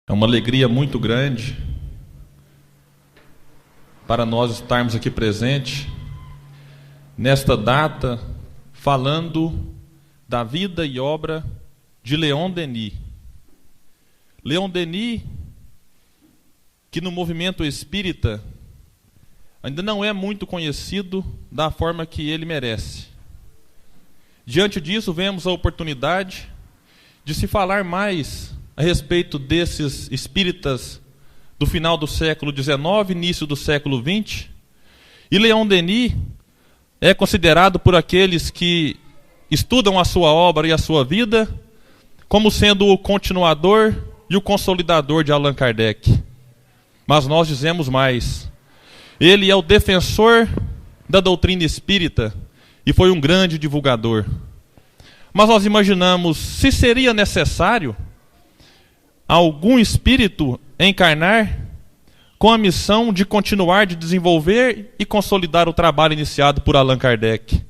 É uma alegria muito grande para nós estarmos aqui presentes nesta data, falando da vida e obra de Leon Denis. Leon Denis, que no movimento espírita ainda não é muito conhecido da forma que ele merece. Diante disso, vemos a oportunidade de se falar mais a respeito desses espíritas do final do século XIX, início do século XX. E Leon Denis é considerado por aqueles que estudam a sua obra e a sua vida como sendo o continuador e o consolidador de Allan Kardec. Mas nós dizemos mais. Ele é o defensor da doutrina espírita e foi um grande divulgador. Mas nós imaginamos se seria necessário algum espírito encarnar com a missão de continuar de desenvolver e consolidar o trabalho iniciado por Allan Kardec.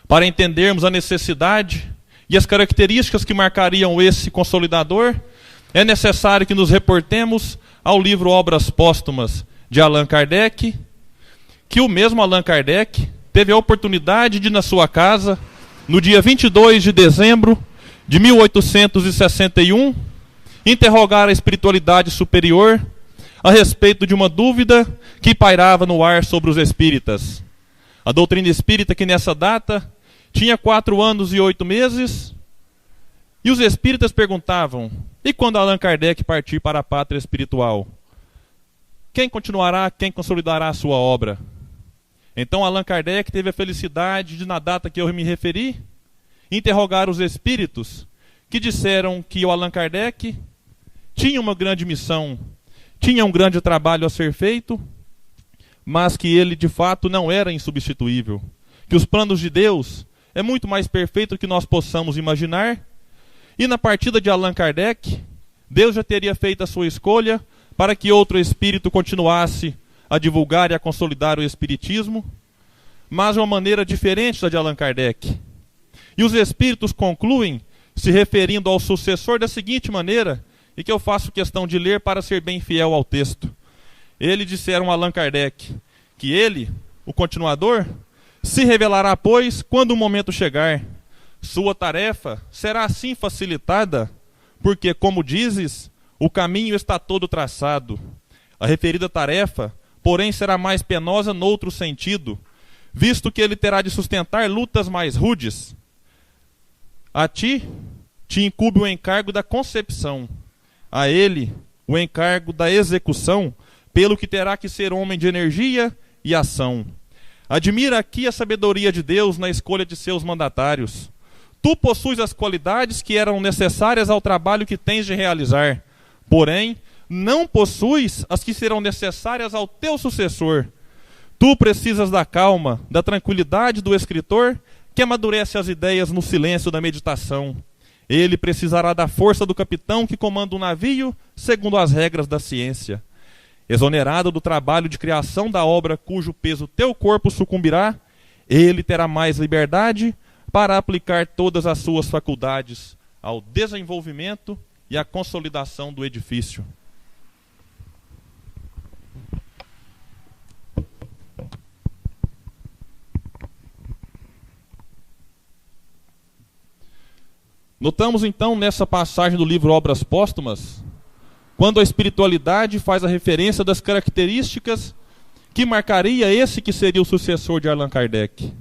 Para entendermos a necessidade e as características que marcariam esse consolidador, é necessário que nos reportemos ao livro Obras Póstumas de Allan Kardec, que o mesmo Allan Kardec teve a oportunidade de, na sua casa, no dia 22 de dezembro de 1861, interrogar a espiritualidade superior a respeito de uma dúvida que pairava no ar sobre os espíritas. A doutrina espírita, que nessa data tinha 4 anos e 8 meses, e os espíritas perguntavam: e quando Allan Kardec partir para a pátria espiritual? Quem continuará, quem consolidará a sua obra? Então Allan Kardec teve a felicidade de, na data que eu me referi, interrogar os espíritos que disseram que o Allan Kardec tinha uma grande missão, tinha um grande trabalho a ser feito, mas que ele de fato não era insubstituível, que os planos de Deus é muito mais perfeito do que nós possamos imaginar, e na partida de Allan Kardec, Deus já teria feito a sua escolha para que outro espírito continuasse a divulgar e a consolidar o espiritismo, mas de uma maneira diferente da de Allan Kardec. E os espíritos concluem, se referindo ao sucessor, da seguinte maneira, e que eu faço questão de ler para ser bem fiel ao texto. Eles disseram a Allan Kardec que ele, o continuador, se revelará, pois, quando o momento chegar. Sua tarefa será assim facilitada, porque, como dizes, o caminho está todo traçado. A referida tarefa, porém, será mais penosa noutro sentido, visto que ele terá de sustentar lutas mais rudes. A ti te incumbe o encargo da concepção, a ele o encargo da execução, pelo que terá que ser homem de energia e ação. Admira aqui a sabedoria de Deus na escolha de seus mandatários. Tu possuis as qualidades que eram necessárias ao trabalho que tens de realizar, porém, não possuis as que serão necessárias ao teu sucessor. Tu precisas da calma, da tranquilidade do escritor, que amadurece as ideias no silêncio da meditação. Ele precisará da força do capitão que comanda um navio segundo as regras da ciência. Exonerado do trabalho de criação da obra cujo peso teu corpo sucumbirá, ele terá mais liberdade para aplicar todas as suas faculdades ao desenvolvimento e à consolidação do edifício. Notamos então nessa passagem do livro Obras Póstumas, quando a espiritualidade faz a referência das características que marcaria esse que seria o sucessor de Allan Kardec.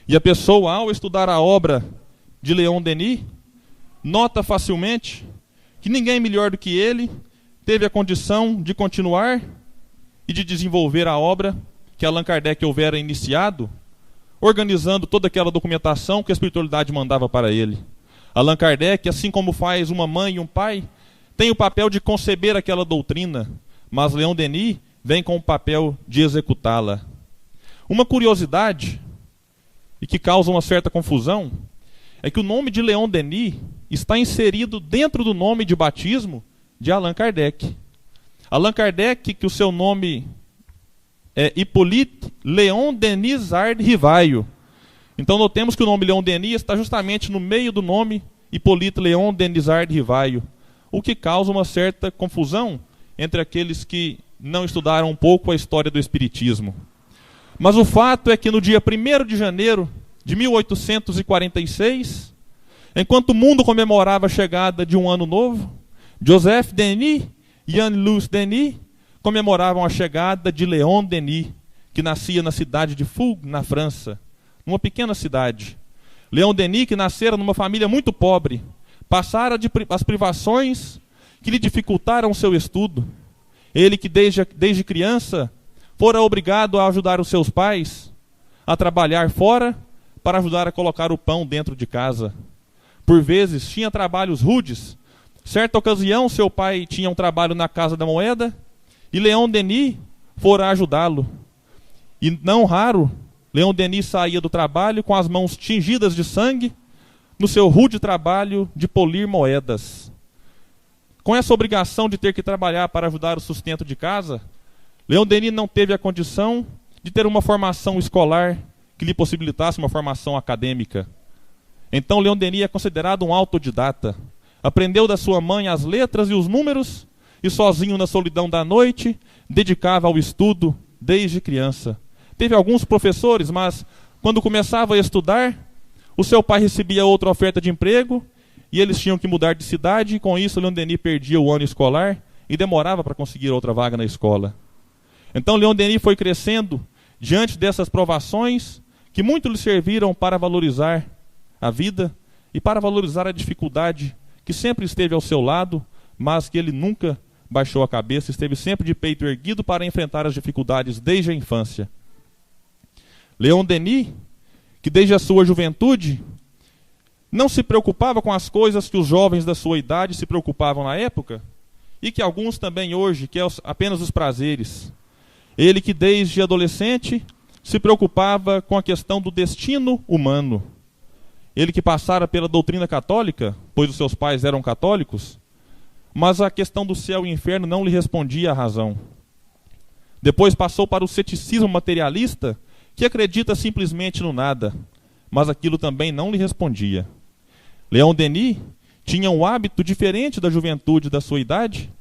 E a pessoa, ao estudar a obra de Leon Denis, nota facilmente que ninguém melhor do que ele teve a condição de continuar e de desenvolver a obra que Allan Kardec houvera iniciado, organizando toda aquela documentação que a espiritualidade mandava para ele. Allan Kardec, assim como faz uma mãe e um pai, tem o papel de conceber aquela doutrina, mas Leon Denis vem com o papel de executá-la. Uma curiosidade, e que causa uma certa confusão, é que o nome de Leon Denis está inserido dentro do nome de batismo de Allan Kardec. Allan Kardec, que o seu nome é Hippolyte Léon Denisard Rivaio. Então notemos que o nome Leon Denis está justamente no meio do nome Hippolyte Léon Denisard Rivaio, o que causa uma certa confusão entre aqueles que não estudaram um pouco a história do Espiritismo. Mas o fato é que no dia 1º de janeiro de 1846, enquanto o mundo comemorava a chegada de um ano novo, Joseph Denis e Anne-Louise Denis comemoravam a chegada de Léon Denis, que nascia na cidade de Foug, na França, numa pequena cidade. Léon Denis, que nascera numa família muito pobre, passara as privações que lhe dificultaram o seu estudo. Ele que desde criança fora obrigado a ajudar os seus pais a trabalhar fora para ajudar a colocar o pão dentro de casa. Por vezes tinha trabalhos rudes. Certa ocasião seu pai tinha um trabalho na Casa da Moeda e Léon Denis fora ajudá-lo. E não raro, Léon Denis saía do trabalho com as mãos tingidas de sangue no seu rude trabalho de polir moedas. Com essa obrigação de ter que trabalhar para ajudar o sustento de casa, Léon Denis não teve a condição de ter uma formação escolar que lhe possibilitasse uma formação acadêmica. Então Léon Denis é considerado um autodidata. Aprendeu da sua mãe as letras e os números e sozinho na solidão da noite dedicava ao estudo desde criança. Teve alguns professores, mas quando começava a estudar, o seu pai recebia outra oferta de emprego e eles tinham que mudar de cidade, e com isso Léon Denis perdia o ano escolar e demorava para conseguir outra vaga na escola. Então Léon Denis foi crescendo diante dessas provações que muito lhe serviram para valorizar a vida e para valorizar a dificuldade que sempre esteve ao seu lado, mas que ele nunca baixou a cabeça, esteve sempre de peito erguido para enfrentar as dificuldades desde a infância. Léon Denis, que desde a sua juventude não se preocupava com as coisas que os jovens da sua idade se preocupavam na época, e que alguns também hoje, que é apenas os prazeres. Ele que desde adolescente se preocupava com a questão do destino humano. Ele que passara pela doutrina católica, pois os seus pais eram católicos, mas a questão do céu e inferno não lhe respondia à razão. Depois passou para o ceticismo materialista, que acredita simplesmente no nada, mas aquilo também não lhe respondia. Léon Denis tinha um hábito diferente da juventude da sua idade,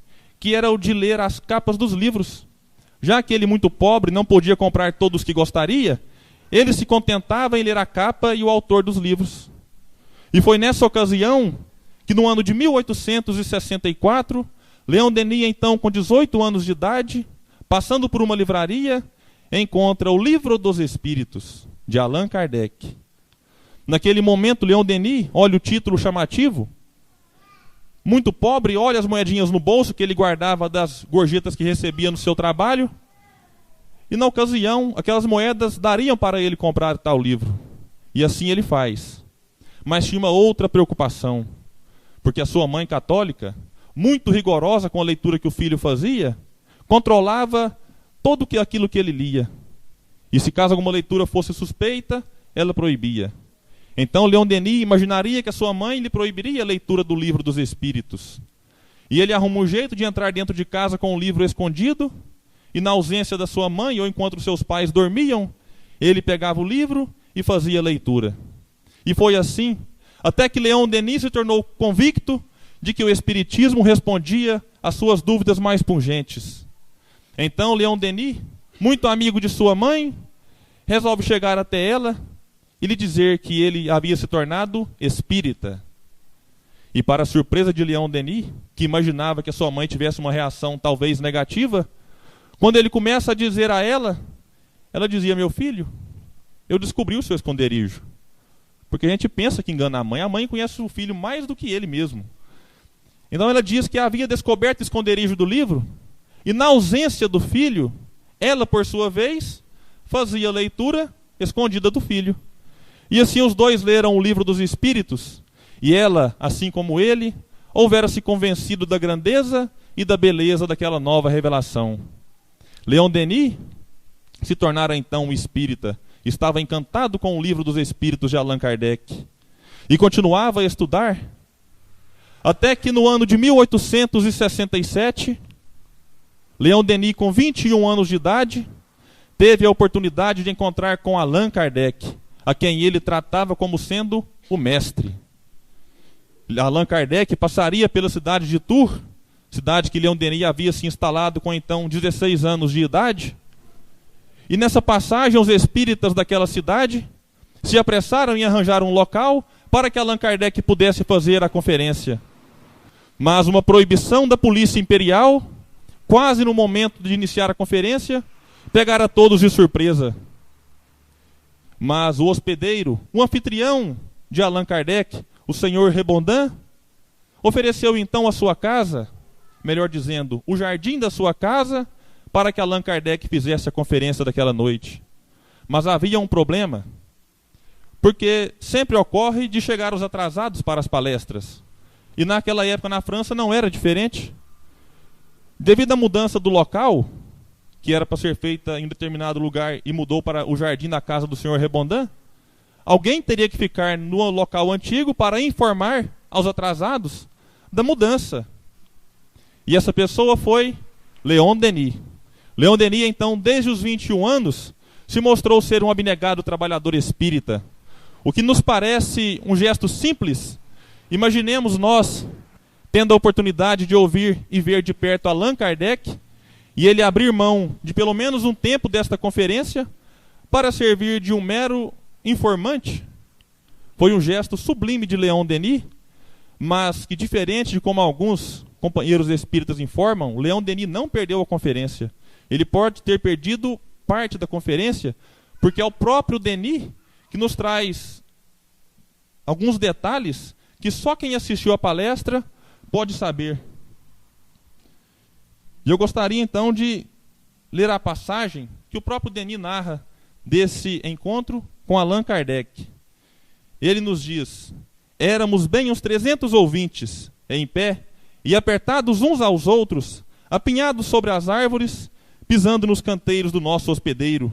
que era o de ler as capas dos livros. Já que ele, muito pobre, não podia comprar todos que gostaria, ele se contentava em ler a capa e o autor dos livros. E foi nessa ocasião que no ano de 1864, Léon Denis, então com 18 anos de idade, passando por uma livraria, encontra o Livro dos Espíritos, de Allan Kardec. Naquele momento, Léon Denis olha o título chamativo, muito pobre, olha as moedinhas no bolso que ele guardava das gorjetas que recebia no seu trabalho, e na ocasião, aquelas moedas dariam para ele comprar tal livro. E assim ele faz. Mas tinha uma outra preocupação, porque a sua mãe católica, muito rigorosa com a leitura que o filho fazia, controlava todo aquilo que ele lia. E se caso alguma leitura fosse suspeita, ela proibia. Então Léon Denis imaginaria que a sua mãe lhe proibiria a leitura do Livro dos Espíritos. E ele arruma um jeito de entrar dentro de casa com o livro escondido, e na ausência da sua mãe, ou enquanto seus pais dormiam, ele pegava o livro e fazia a leitura. E foi assim, até que Léon Denis se tornou convicto de que o Espiritismo respondia às suas dúvidas mais pungentes. Então Léon Denis, muito amigo de sua mãe, resolve chegar até ela e lhe dizer que ele havia se tornado espírita. E para a surpresa de Léon Denis, que imaginava que a sua mãe tivesse uma reação talvez negativa, quando ele começa a dizer a ela, ela dizia: meu filho, eu descobri o seu esconderijo. Porque a gente pensa que engana a mãe conhece o filho mais do que ele mesmo. Então ela diz que havia descoberto o esconderijo do livro, e na ausência do filho, ela, por sua vez, fazia a leitura escondida do filho. E assim os dois leram o Livro dos Espíritos, e ela, assim como ele, houvera-se convencido da grandeza e da beleza daquela nova revelação. Léon Denis se tornara então um espírita, estava encantado com o Livro dos Espíritos de Allan Kardec, e continuava a estudar, até que no ano de 1867, Léon Denis, com 21 anos de idade, teve a oportunidade de encontrar com Allan Kardec, a quem ele tratava como sendo o mestre. Allan Kardec passaria pela cidade de Tours, cidade que Leon Denis havia se instalado com então 16 anos de idade. E nessa passagem, os espíritas daquela cidade se apressaram em arranjar um local para que Allan Kardec pudesse fazer a conferência. Mas uma proibição da polícia imperial, quase no momento de iniciar a conferência, pegara todos de surpresa. Mas o hospedeiro, o anfitrião de Allan Kardec, o senhor Rebondin, ofereceu então a sua casa, melhor dizendo, o jardim da sua casa, para que Allan Kardec fizesse a conferência daquela noite. Mas havia um problema, porque sempre ocorre de chegar os atrasados para as palestras. E naquela época na França não era diferente. Devido à mudança do local, que era para ser feita em determinado lugar e mudou para o jardim da casa do senhor Rebondin, alguém teria que ficar no local antigo para informar aos atrasados da mudança. E essa pessoa foi Leon Denis. Leon Denis, então, desde os 21 anos, se mostrou ser um abnegado trabalhador espírita. O que nos parece um gesto simples, imaginemos nós tendo a oportunidade de ouvir e ver de perto Allan Kardec, e ele abrir mão de pelo menos um tempo desta conferência para servir de um mero informante. Foi um gesto sublime de Leon Denis, mas que, diferente de como alguns companheiros espíritas informam, Leon Denis não perdeu a conferência. Ele pode ter perdido parte da conferência, porque é o próprio Denis que nos traz alguns detalhes que só quem assistiu à palestra pode saber. E eu gostaria então de ler a passagem que o próprio Denis narra desse encontro com Allan Kardec. Ele nos diz: éramos bem uns 300 ouvintes, em pé, e apertados uns aos outros, apinhados sobre as árvores, pisando nos canteiros do nosso hospedeiro.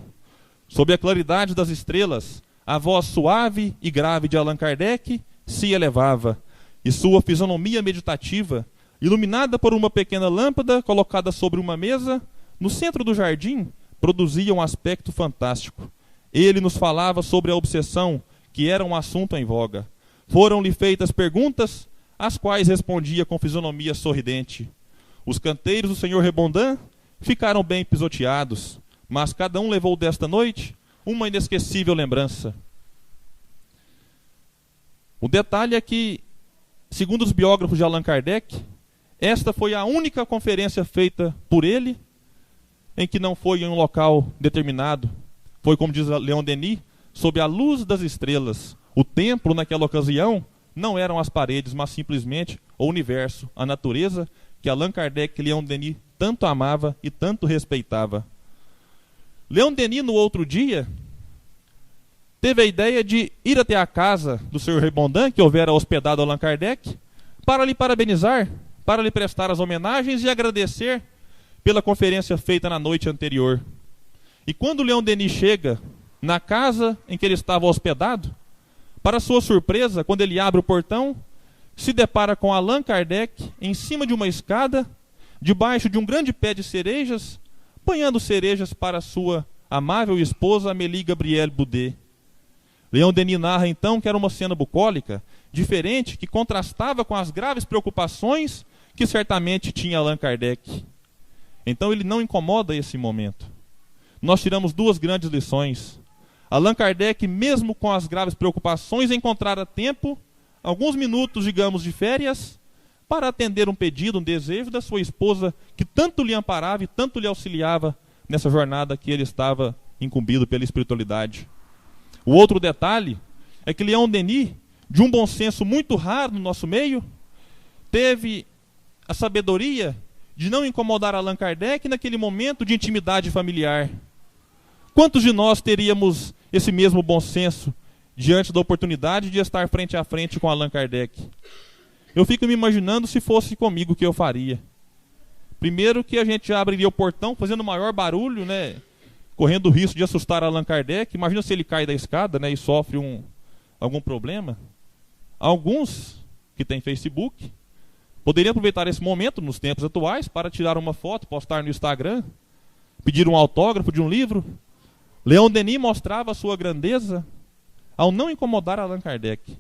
Sob a claridade das estrelas, a voz suave e grave de Allan Kardec se elevava, e sua fisionomia meditativa, iluminada por uma pequena lâmpada colocada sobre uma mesa, no centro do jardim, produzia um aspecto fantástico. Ele nos falava sobre a obsessão, que era um assunto em voga. Foram-lhe feitas perguntas, às quais respondia com fisionomia sorridente. Os canteiros do senhor Rebondin ficaram bem pisoteados, mas cada um levou desta noite uma inesquecível lembrança. O detalhe é que, segundo os biógrafos de Allan Kardec, esta foi a única conferência feita por ele em que não foi em um local determinado. Foi, como diz Leon Denis, sob a luz das estrelas. O templo, naquela ocasião, não eram as paredes, mas simplesmente o universo, a natureza, que Allan Kardec e Leon Denis tanto amava e tanto respeitava. Leon Denis, no outro dia, teve a ideia de ir até a casa do senhor Rebondin, que houvera hospedado Allan Kardec, para lhe parabenizar, para lhe prestar as homenagens e agradecer pela conferência feita na noite anterior. E quando Leon Denis chega na casa em que ele estava hospedado, para sua surpresa, quando ele abre o portão, se depara com Allan Kardec em cima de uma escada, debaixo de um grande pé de cerejas, apanhando cerejas para sua amável esposa Amélie Gabrielle Boudet. Leon Denis narra então que era uma cena bucólica, diferente, que contrastava com as graves preocupações que certamente tinha Allan Kardec. Então ele não incomoda esse momento. Nós tiramos duas grandes lições. Allan Kardec, mesmo com as graves preocupações, encontrara tempo, alguns minutos, digamos, de férias, para atender um pedido, um desejo da sua esposa, que tanto lhe amparava e tanto lhe auxiliava nessa jornada que ele estava incumbido pela espiritualidade. O outro detalhe é que Leon Denis, de um bom senso muito raro no nosso meio, teve a sabedoria de não incomodar Allan Kardec naquele momento de intimidade familiar. Quantos de nós teríamos esse mesmo bom senso diante da oportunidade de estar frente a frente com Allan Kardec? Eu fico me imaginando se fosse comigo o que eu faria. Primeiro que a gente já abriria o portão fazendo maior barulho, né? Correndo o risco de assustar Allan Kardec. Imagina se ele cai da escada, né, e sofre algum problema. Alguns que têm Facebook poderiam aproveitar esse momento nos tempos atuais para tirar uma foto, postar no Instagram, pedir um autógrafo de um livro. Leon Denis mostrava a sua grandeza ao não incomodar Allan Kardec.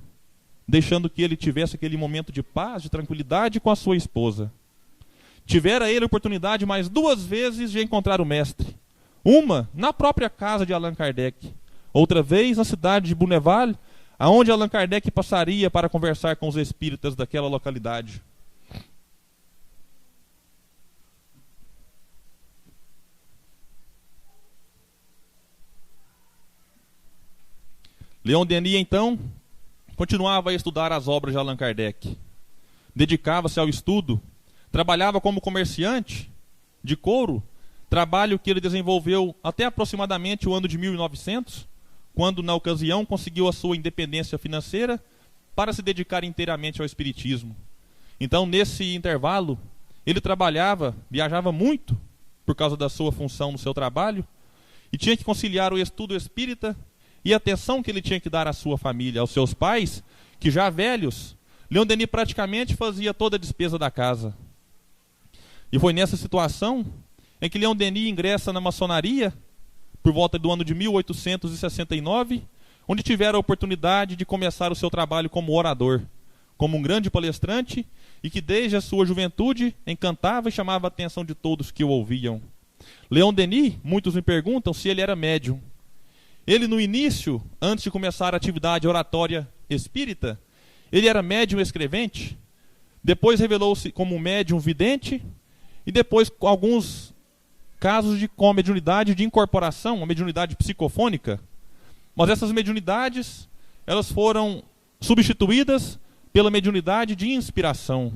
deixando que ele tivesse aquele momento de paz, de tranquilidade com a sua esposa. Tivera ele a oportunidade mais 2 vezes de encontrar o mestre. Uma na própria casa de Allan Kardec, outra vez na cidade de Bonneval, aonde Allan Kardec passaria para conversar com os espíritas daquela localidade. Leon Denis, então, continuava a estudar as obras de Allan Kardec. Dedicava-se ao estudo, trabalhava como comerciante de couro, trabalho que ele desenvolveu até aproximadamente o ano de 1900, quando, na ocasião, conseguiu a sua independência financeira para se dedicar inteiramente ao espiritismo. Então, nesse intervalo, ele trabalhava, viajava muito por causa da sua função no seu trabalho e tinha que conciliar o estudo espírita e a atenção que ele tinha que dar à sua família, aos seus pais, que já velhos, Leon Denis praticamente fazia toda a despesa da casa. E foi nessa situação em que Leon Denis ingressa na maçonaria, por volta do ano de 1869, onde tiveram a oportunidade de começar o seu trabalho como orador, como um grande palestrante, e que desde a sua juventude encantava e chamava a atenção de todos que o ouviam. Leon Denis, muitos me perguntam se ele era médium. Ele, no início, antes de começar a atividade oratória espírita, ele era médium escrevente, depois revelou-se como um médium vidente, e depois com alguns casos com mediunidade de incorporação, uma mediunidade psicofônica. Mas essas mediunidades, elas foram substituídas pela mediunidade de inspiração.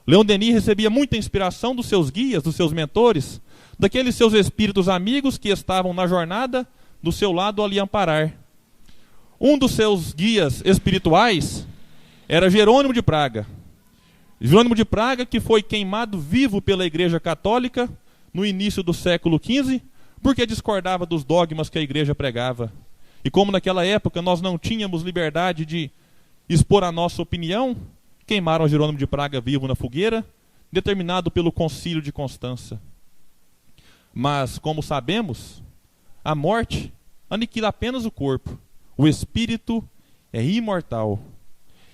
Leon Denis recebia muita inspiração dos seus guias, dos seus mentores, daqueles seus espíritos amigos que estavam na jornada do seu lado a lhe amparar. Um dos seus guias espirituais era Jerônimo de Praga. Jerônimo de Praga, que foi queimado vivo pela Igreja Católica no início do século XV, porque discordava dos dogmas que a Igreja pregava. E como naquela época nós não tínhamos liberdade de expor a nossa opinião, queimaram Jerônimo de Praga vivo na fogueira, determinado pelo Concílio de Constança. Mas, como sabemos, a morte aniquila apenas o corpo. O espírito é imortal.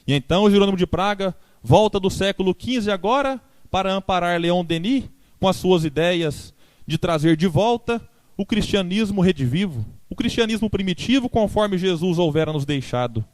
E então Jerônimo de Praga volta do século XV agora para amparar Leon Denis com as suas ideias de trazer de volta o cristianismo redivivo, o cristianismo primitivo conforme Jesus houvera nos deixado.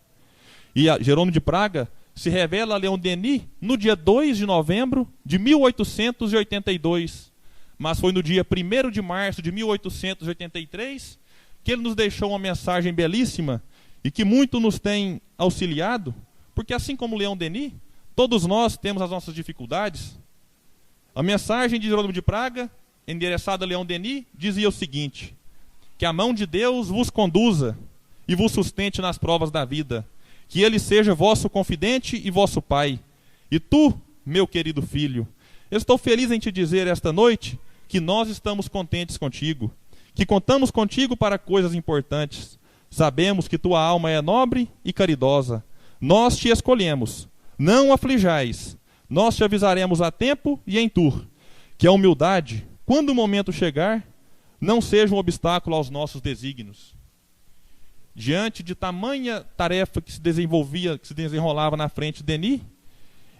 E Jerônimo de Praga se revela a Leon Denis no dia 2 de novembro de 1882. Mas foi no dia 1º de março de 1883 que ele nos deixou uma mensagem belíssima e que muito nos tem auxiliado, porque assim como Leon Denis, todos nós temos as nossas dificuldades. A mensagem de Jerônimo de Praga, endereçada a Leon Denis, dizia o seguinte: que a mão de Deus vos conduza e vos sustente nas provas da vida, que ele seja vosso confidente e vosso pai. E tu, meu querido filho, eu estou feliz em te dizer esta noite que nós estamos contentes contigo, que contamos contigo para coisas importantes. Sabemos que tua alma é nobre e caridosa. Nós te escolhemos. Não aflijais. Nós te avisaremos a tempo e em tur, que a humildade, quando o momento chegar, não seja um obstáculo aos nossos desígnios. Diante de tamanha tarefa que se desenvolvia, que se desenrolava na frente de Denis,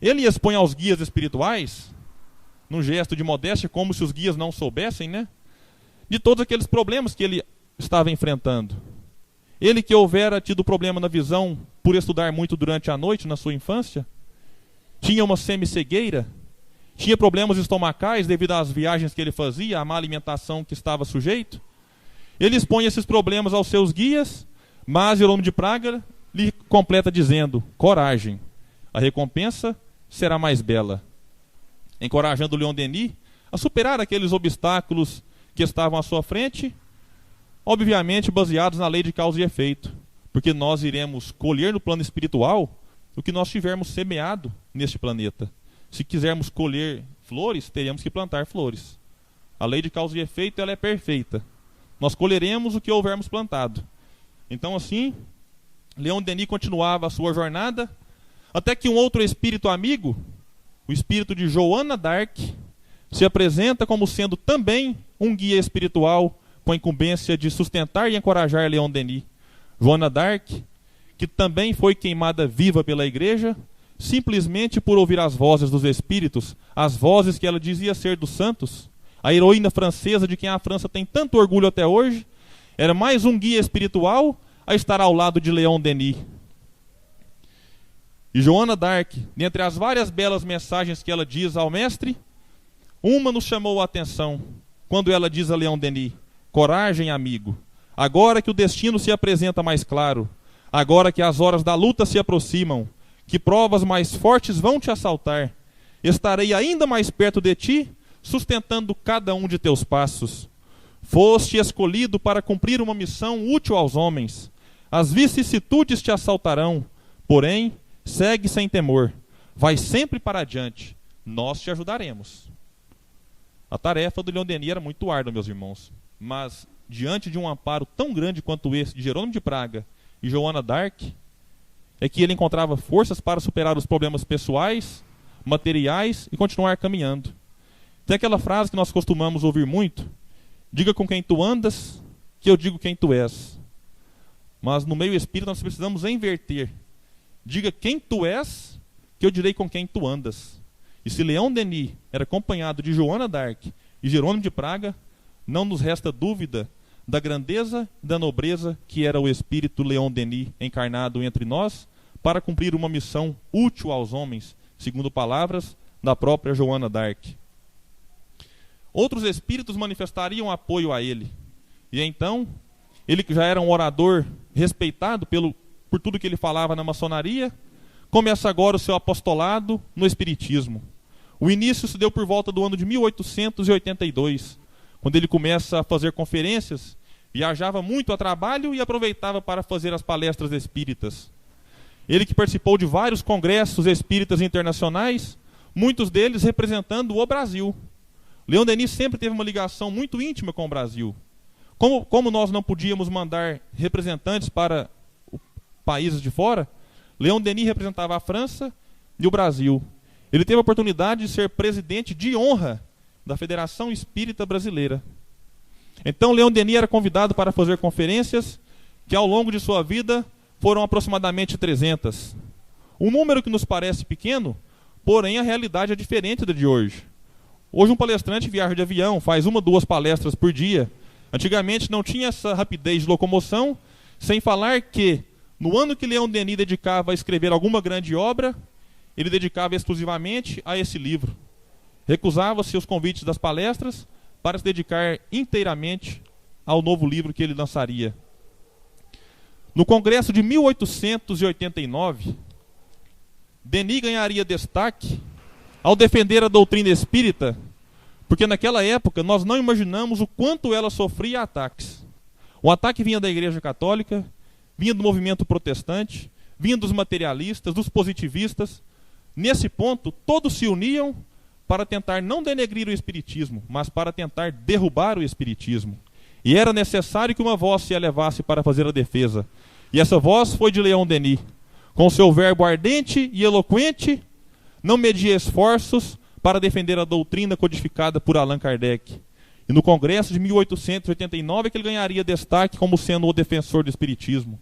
ele expõe aos guias espirituais, num gesto de modéstia, como se os guias não soubessem, né, de todos aqueles problemas que ele estava enfrentando. Ele que houvera tido problema na visão por estudar muito durante a noite, na sua infância, tinha uma semi-cegueira, tinha problemas estomacais devido às viagens que ele fazia, à má alimentação que estava sujeito. Ele expõe esses problemas aos seus guias, mas Jerônimo de Praga lhe completa dizendo: coragem, a recompensa será mais bela. Encorajando Leon Denis a superar aqueles obstáculos que estavam à sua frente, obviamente baseados na lei de causa e efeito, porque nós iremos colher no plano espiritual o que nós tivermos semeado neste planeta. Se quisermos colher flores, teremos que plantar flores. A lei de causa e efeito, ela é perfeita. Nós colheremos o que houvermos plantado. Então, assim, Leon Denis continuava a sua jornada, até que um outro espírito amigo, o espírito de Joana d'Arc, se apresenta como sendo também um guia espiritual com a incumbência de sustentar e encorajar Leon Denis. Joana d'Arc, que também foi queimada viva pela igreja, simplesmente por ouvir as vozes dos espíritos, as vozes que ela dizia ser dos santos. A heroína francesa, de quem a França tem tanto orgulho até hoje, era mais um guia espiritual a estar ao lado de Leon Denis. E Joana d'Arc, dentre as várias belas mensagens que ela diz ao mestre, uma nos chamou a atenção, quando ela diz a Leon Denis: coragem, amigo, agora que o destino se apresenta mais claro, agora que as horas da luta se aproximam, que provas mais fortes vão te assaltar, estarei ainda mais perto de ti, sustentando cada um de teus passos. Foste escolhido para cumprir uma missão útil aos homens. As vicissitudes te assaltarão, porém, segue sem temor. Vai sempre para adiante. Nós te ajudaremos. A tarefa do Leon Denis era muito árdua, meus irmãos. Mas, diante de um amparo tão grande quanto esse de Jerônimo de Praga e Joana d'Arc, é que ele encontrava forças para superar os problemas pessoais, materiais e continuar caminhando. Tem aquela frase que nós costumamos ouvir muito: diga com quem tu andas, que eu digo quem tu és. Mas no meio espírita nós precisamos inverter. Diga quem tu és, que eu direi com quem tu andas. E se Leon Denis era acompanhado de Joana d'Arc e Jerônimo de Praga, não nos resta dúvida da grandeza e da nobreza que era o espírito Leon Denis encarnado entre nós para cumprir uma missão útil aos homens, segundo palavras da própria Joana d'Arc. Outros espíritos manifestariam apoio a ele. E então, ele que já era um orador respeitado por tudo que ele falava na maçonaria, começa agora o seu apostolado no espiritismo. O início se deu por volta do ano de 1882, quando ele começa a fazer conferências, viajava muito a trabalho e aproveitava para fazer as palestras espíritas. Ele que participou de vários congressos espíritas internacionais, muitos deles representando o Brasil. Leon Denis sempre teve uma ligação muito íntima com o Brasil. Como nós não podíamos mandar representantes para países de fora, Leon Denis representava a França e o Brasil. Ele teve a oportunidade de ser presidente de honra da Federação Espírita Brasileira. Então Leon Denis era convidado para fazer conferências que ao longo de sua vida foram aproximadamente 300. Um número que nos parece pequeno, porém a realidade é diferente da de hoje. Hoje um palestrante viaja de avião, faz 1 ou 2 palestras por dia. Antigamente não tinha essa rapidez de locomoção, sem falar que no ano que Leon Denis dedicava a escrever alguma grande obra, ele dedicava exclusivamente a esse livro. Recusava-se os convites das palestras para se dedicar inteiramente ao novo livro que ele lançaria. No Congresso de 1889, Denis ganharia destaque ao defender a doutrina espírita, porque naquela época nós não imaginamos o quanto ela sofria ataques. O ataque vinha da Igreja Católica, vinha do movimento protestante, vinha dos materialistas, dos positivistas. Nesse ponto, todos se uniam para tentar não denegrir o espiritismo, mas para tentar derrubar o espiritismo. E era necessário que uma voz se elevasse para fazer a defesa. E essa voz foi de Leon Denis. Com seu verbo ardente e eloquente, não media esforços para defender a doutrina codificada por Allan Kardec. E no Congresso de 1889 é que ele ganharia destaque como sendo o defensor do espiritismo.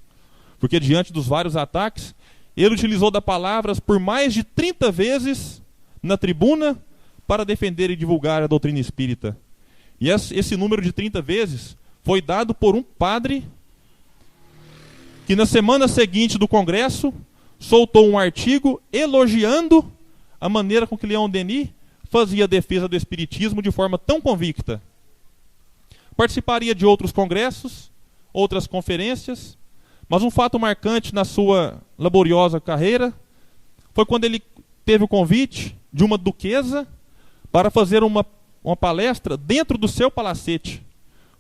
Porque diante dos vários ataques, ele utilizou das palavras por mais de 30 vezes na tribuna para defender e divulgar a doutrina espírita. E esse número de 30 vezes foi dado por um padre que na semana seguinte do Congresso soltou um artigo elogiando a maneira com que Leon Denis fazia a defesa do espiritismo de forma tão convicta. Participaria de outros congressos, outras conferências, mas um fato marcante na sua laboriosa carreira foi quando ele teve o convite de uma duquesa para fazer uma palestra dentro do seu palacete.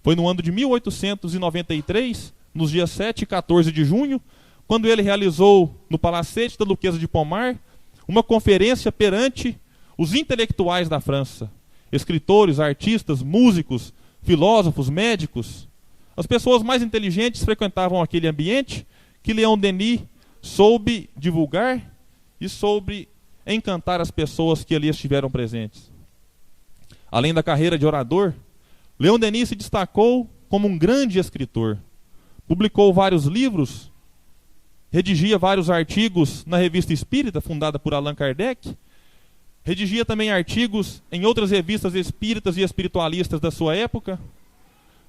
Foi no ano de 1893, nos dias 7 e 14 de junho, quando ele realizou no palacete da Duquesa de Pommard uma conferência perante os intelectuais da França, escritores, artistas, músicos, filósofos, médicos. As pessoas mais inteligentes frequentavam aquele ambiente que Leon Denis soube divulgar e soube encantar as pessoas que ali estiveram presentes. Além da carreira de orador, Leon Denis se destacou como um grande escritor. Publicou vários livros redigia vários artigos na Revista Espírita, fundada por Allan Kardec, redigia também artigos em outras revistas espíritas e espiritualistas da sua época,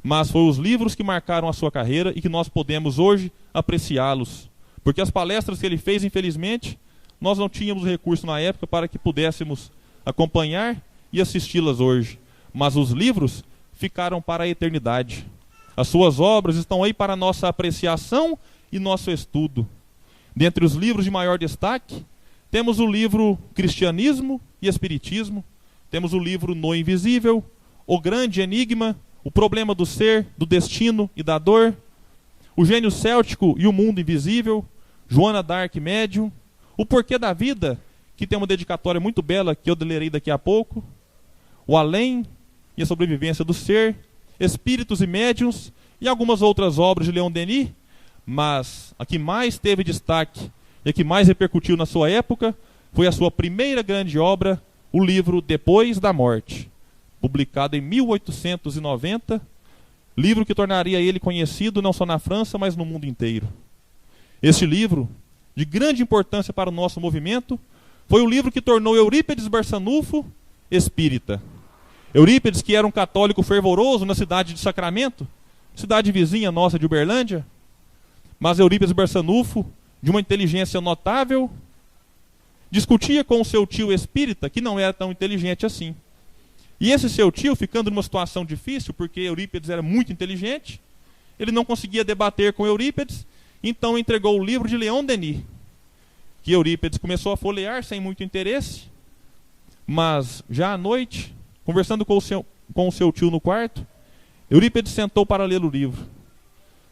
mas foram os livros que marcaram a sua carreira e que nós podemos hoje apreciá-los. Porque as palestras que ele fez, infelizmente, nós não tínhamos recurso na época para que pudéssemos acompanhar e assisti-las hoje. Mas os livros ficaram para a eternidade. As suas obras estão aí para nossa apreciação e nosso estudo. Dentre os livros de maior destaque, temos o livro Cristianismo e Espiritismo, temos o livro No Invisível, O Grande Enigma, O Problema do Ser, do Destino e da Dor, O Gênio Céltico e o Mundo Invisível, Joana d'Arc Médium, O Porquê da Vida, que tem uma dedicatória muito bela que eu lerei daqui a pouco, O Além e a Sobrevivência do Ser, Espíritos e Médiuns e algumas outras obras de Leon Denis, mas a que mais teve destaque e a que mais repercutiu na sua época foi a sua primeira grande obra, o livro Depois da Morte, publicado em 1890, livro que tornaria ele conhecido não só na França, mas no mundo inteiro. Este livro, de grande importância para o nosso movimento, foi o livro que tornou Eurípides Barçanufo espírita. Eurípides, que era um católico fervoroso na cidade de Sacramento, cidade vizinha nossa de Uberlândia, mas Eurípides Barçanufo, de uma inteligência notável, discutia com o seu tio espírita, que não era tão inteligente assim. E esse seu tio, ficando numa situação difícil, porque Eurípides era muito inteligente, ele não conseguia debater com Eurípides, então entregou o livro de Leon Denis, que Eurípides começou a folhear sem muito interesse, mas já à noite, conversando com o seu tio no quarto, Eurípides sentou para ler o livro.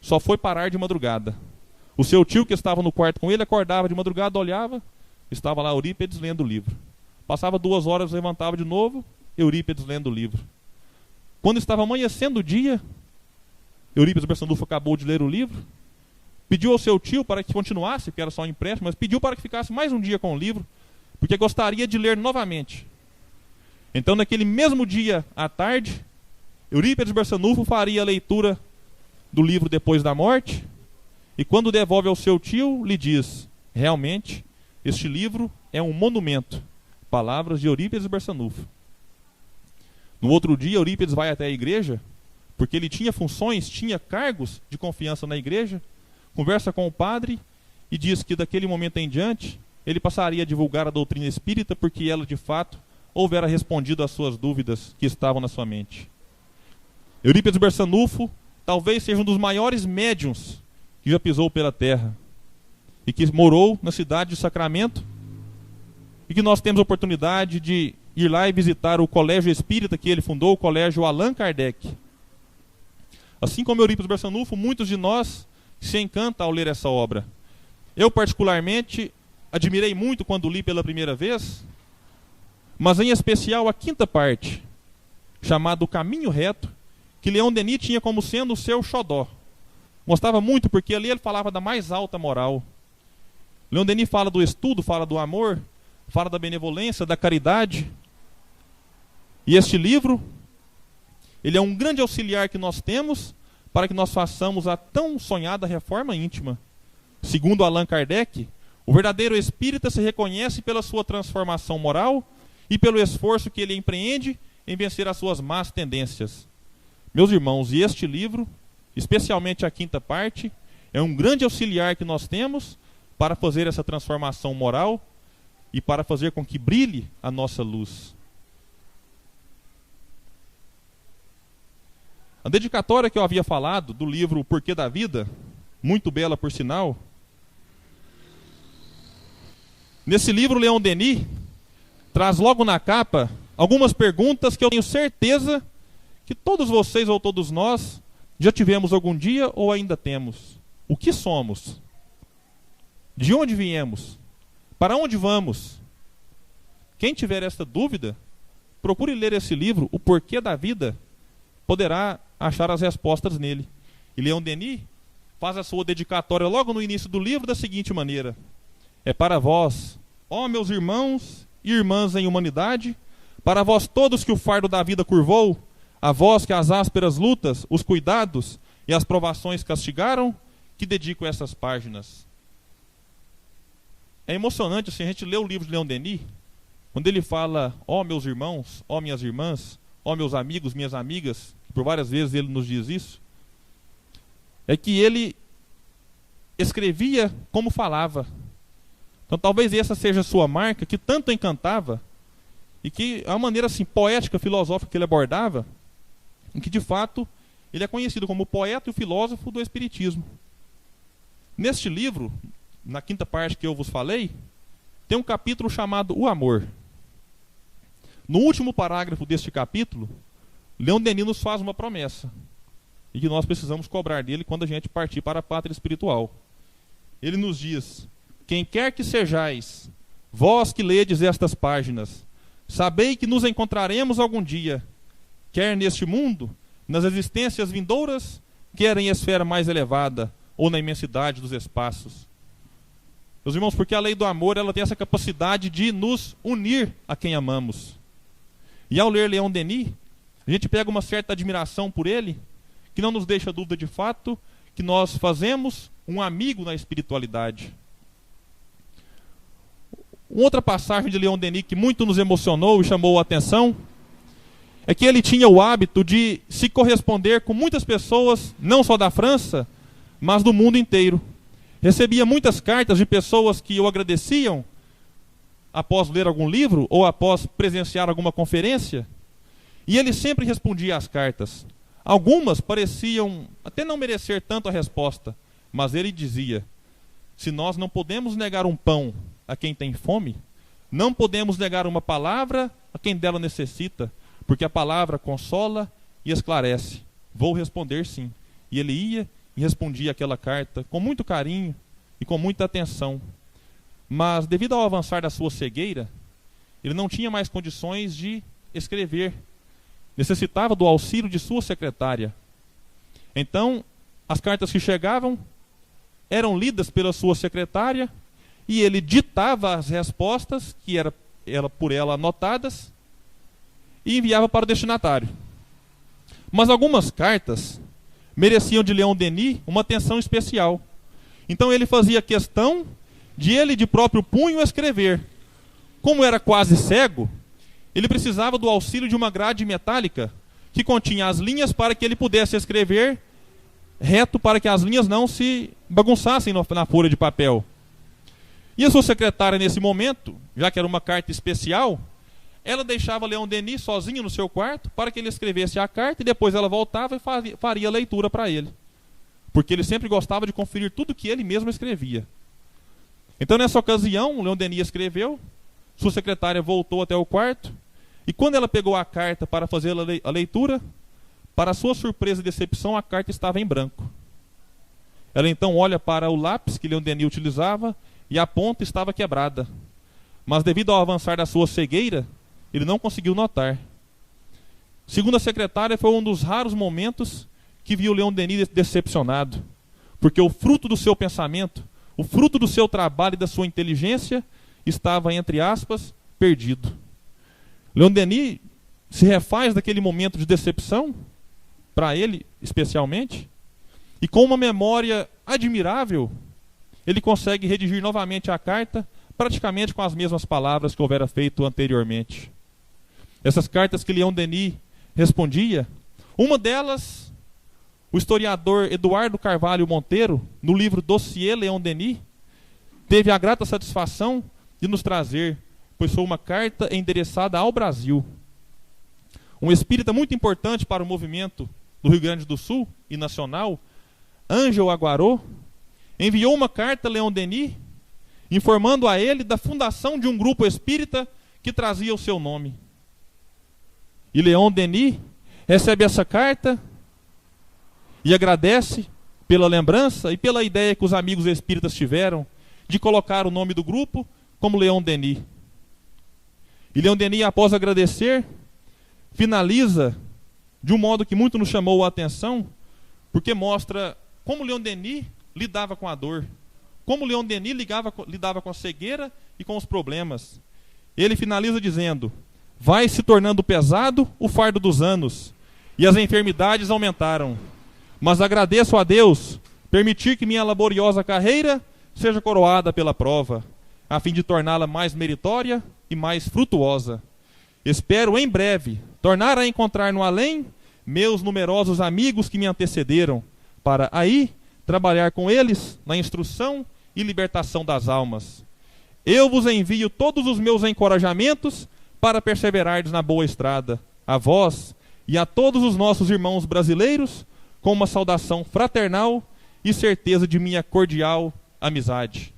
Só foi parar de madrugada. O seu tio, que estava no quarto com ele, acordava de madrugada, olhava, estava lá Eurípides lendo o livro. Passava 2 horas, levantava de novo, Eurípides lendo o livro. Quando estava amanhecendo o dia, Eurípides Barçanufo acabou de ler o livro, pediu ao seu tio para que continuasse, porque era só um empréstimo, mas pediu para que ficasse mais um dia com o livro, porque gostaria de ler novamente. Então, naquele mesmo dia, à tarde, Eurípides Barçanufo faria a leitura do livro Depois da Morte, e quando devolve ao seu tio, lhe diz: realmente, este livro é um monumento. Palavras de Eurípides Barçanufo. No outro dia, Eurípides vai até a igreja, porque ele tinha funções, tinha cargos de confiança na igreja, conversa com o padre e diz que daquele momento em diante, ele passaria a divulgar a doutrina espírita, porque ela, de fato, houvera respondido às suas dúvidas que estavam na sua mente. Eurípides Barçanufo talvez seja um dos maiores médiuns que já pisou pela terra e que morou na cidade de Sacramento, e que nós temos a oportunidade de ir lá e visitar o colégio espírita que ele fundou, o colégio Allan Kardec. Assim como Eurípides Barçanufo, muitos de nós se encantam ao ler essa obra. Eu, particularmente, admirei muito quando li pela primeira vez, mas em especial a 5ª parte, chamada O Caminho Reto, que Leon Denis tinha como sendo o seu xodó. Gostava muito porque ali ele falava da mais alta moral. Leon Denis fala do estudo, fala do amor, fala da benevolência, da caridade. E este livro, ele é um grande auxiliar que nós temos para que nós façamos a tão sonhada reforma íntima. Segundo Allan Kardec, o verdadeiro espírita se reconhece pela sua transformação moral e pelo esforço que ele empreende em vencer as suas más tendências. Meus irmãos, e este livro, especialmente a 5ª parte, é um grande auxiliar que nós temos para fazer essa transformação moral e para fazer com que brilhe a nossa luz. A dedicatória que eu havia falado do livro O Porquê da Vida, muito bela por sinal, nesse livro Leon Denis traz logo na capa algumas perguntas que eu tenho certeza que todos vocês ou todos nós já tivemos algum dia ou ainda temos. O que somos? De onde viemos? Para onde vamos? Quem tiver esta dúvida, procure ler esse livro, O Porquê da Vida, poderá achar as respostas nele. E Leon Denis faz a sua dedicatória logo no início do livro da seguinte maneira: é para vós, ó meus irmãos e irmãs em humanidade, para vós todos que o fardo da vida curvou, a vós que as ásperas lutas, os cuidados e as provações castigaram, que dedico essas páginas. é emocionante assim, a gente lê o livro de Leon Denis, quando ele fala, ó meus irmãos, ó minhas irmãs, ó meus amigos, minhas amigas, por várias vezes ele nos diz isso, é que ele escrevia como falava. Então talvez essa seja a sua marca, que tanto encantava, e que a maneira assim, poética, filosófica que ele abordava, em que de fato ele é conhecido como o poeta e o filósofo do Espiritismo. Neste livro, na quinta parte que eu vos falei, tem um capítulo chamado O Amor. No último parágrafo deste capítulo, Leon Denis nos faz uma promessa, e que nós precisamos cobrar dele quando a gente partir para a pátria espiritual. Ele nos diz: quem quer que sejais, vós que ledes estas páginas, sabei que nos encontraremos algum dia, quer neste mundo, nas existências vindouras, quer em esfera mais elevada, ou na imensidade dos espaços. Meus irmãos, porque a lei do amor, ela tem essa capacidade de nos unir a quem amamos. E ao ler Leon Denis, a gente pega uma certa admiração por ele, que não nos deixa dúvida de fato que nós fazemos um amigo na espiritualidade. Uma outra passagem de Leon Denis que muito nos emocionou e chamou a atenção é que ele tinha o hábito de se corresponder com muitas pessoas, não só da França, mas do mundo inteiro. Recebia muitas cartas de pessoas que o agradeciam após ler algum livro ou após presenciar alguma conferência, e ele sempre respondia às cartas. Algumas pareciam até não merecer tanto a resposta, mas ele dizia: se nós não podemos negar um pão a quem tem fome, não podemos negar uma palavra a quem dela necessita, porque a palavra consola e esclarece. Vou responder sim. E ele ia e respondia aquela carta com muito carinho e com muita atenção. Mas devido ao avançar da sua cegueira, ele não tinha mais condições de escrever. Necessitava do auxílio de sua secretária. Então, as cartas que chegavam eram lidas pela sua secretária e ele ditava as respostas, que eram por ela anotadas, e enviava para o destinatário. Mas algumas cartas mereciam de Leon Denis uma atenção especial. Então ele fazia questão de ele de próprio punho escrever. Como era quase cego, ele precisava do auxílio de uma grade metálica que continha as linhas para que ele pudesse escrever reto, para que as linhas não se bagunçassem na folha de papel. E a sua secretária, nesse momento, já que era uma carta especial, ela deixava Leon Denis sozinho no seu quarto para que ele escrevesse a carta, e depois ela voltava e faria a leitura para ele. Porque ele sempre gostava de conferir tudo que ele mesmo escrevia. Então, nessa ocasião, Leon Denis escreveu, sua secretária voltou até o quarto, e quando ela pegou a carta para fazer a leitura, para sua surpresa e decepção, a carta estava em branco. Ela então olha para o lápis que Leon Denis utilizava, e a ponta estava quebrada. Mas devido ao avançar da sua cegueira, ele não conseguiu notar. Segundo a secretária, foi um dos raros momentos que viu Leon Denis decepcionado, porque o fruto do seu pensamento, o fruto do seu trabalho e da sua inteligência estava, entre aspas, perdido. Leon Denis se refaz daquele momento de decepção, para ele especialmente, e com uma memória admirável, ele consegue redigir novamente a carta, praticamente com as mesmas palavras que houvera feito anteriormente. Essas cartas que Leon Denis respondia, uma delas, o historiador Eduardo Carvalho Monteiro, no livro Dossiê Leon Denis, teve a grata satisfação de nos trazer, pois foi uma carta endereçada ao Brasil. Um espírita muito importante para o movimento do Rio Grande do Sul e nacional, Ângelo Aguarô, enviou uma carta a Leon Denis, informando a ele da fundação de um grupo espírita que trazia o seu nome. E Leon Denis recebe essa carta e agradece pela lembrança e pela ideia que os amigos espíritas tiveram de colocar o nome do grupo como Leon Denis. E Leon Denis, após agradecer, finaliza de um modo que muito nos chamou a atenção, porque mostra como Leon Denis lidava com a dor, como Leon Denis lidava com a cegueira e com os problemas. Ele finaliza dizendo: vai se tornando pesado o fardo dos anos, e as enfermidades aumentaram. Mas agradeço a Deus permitir que minha laboriosa carreira seja coroada pela prova. a fim de torná-la mais meritória e mais frutuosa. Espero em breve tornar a encontrar no além meus numerosos amigos que me antecederam, para aí trabalhar com eles na instrução e libertação das almas. Eu vos envio todos os meus encorajamentos para perseverardes na boa estrada, a vós e a todos os nossos irmãos brasileiros, com uma saudação fraternal e certeza de minha cordial amizade.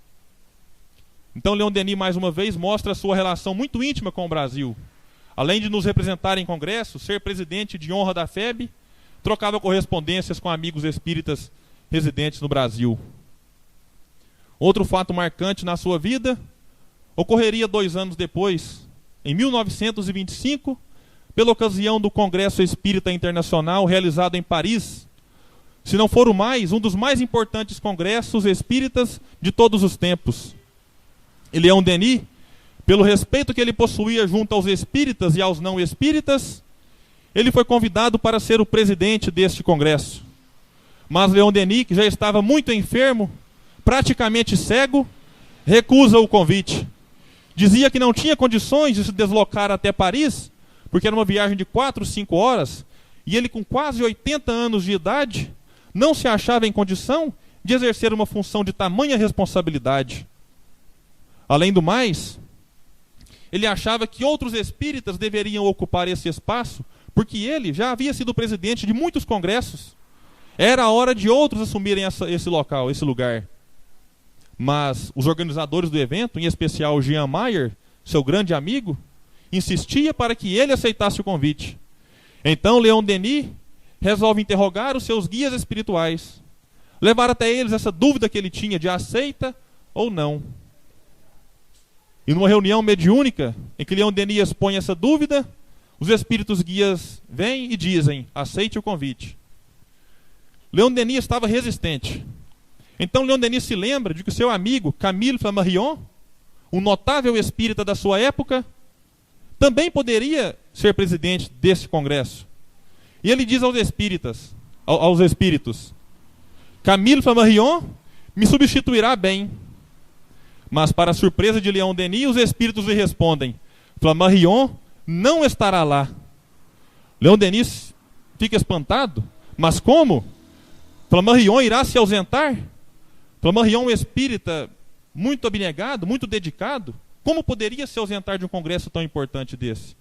Então Leon Denis, mais uma vez, mostra a sua relação muito íntima com o Brasil. Além de nos representar em congresso, ser presidente de honra da FEB, trocava correspondências com amigos espíritas residentes no Brasil. Outro fato marcante na sua vida ocorreria 2 anos depois, em 1925, pela ocasião do Congresso Espírita Internacional realizado em Paris, se não for o mais, um dos mais importantes congressos espíritas de todos os tempos. E Leon Denis, pelo respeito que ele possuía junto aos espíritas e aos não espíritas, ele foi convidado para ser o presidente deste congresso. Mas Leon Denis, que já estava muito enfermo, praticamente cego, recusa o convite. Dizia que não tinha condições de se deslocar até Paris, porque era uma viagem de 4, 5 horas, e ele com quase 80 anos de idade, não se achava em condição de exercer uma função de tamanha responsabilidade. Além do mais, ele achava que outros espíritas deveriam ocupar esse espaço, porque ele já havia sido presidente de muitos congressos. Era a hora de outros assumirem esse local, esse lugar. Mas os organizadores do evento, em especial Jean Mayer, seu grande amigo, insistia para que ele aceitasse o convite. Então Leon Denis resolve interrogar os seus guias espirituais, levar até eles essa dúvida que ele tinha de aceita ou não. E numa reunião mediúnica, em que Leon Denis expõe essa dúvida, os espíritos guias vêm e dizem, aceite o convite. Leon Denis estava resistente. Então Leon Denis se lembra de que o seu amigo Camille Flammarion, um notável espírita da sua época, também poderia ser presidente desse congresso. E ele diz aos espíritos, Camille Flammarion me substituirá bem. Mas para a surpresa de Leon Denis, os espíritos lhe respondem, Flammarion não estará lá. Leon Denis fica espantado, mas como? Flammarion irá se ausentar? Flammarion, um espírita muito abnegado, muito dedicado, como poderia se ausentar de um congresso tão importante desse?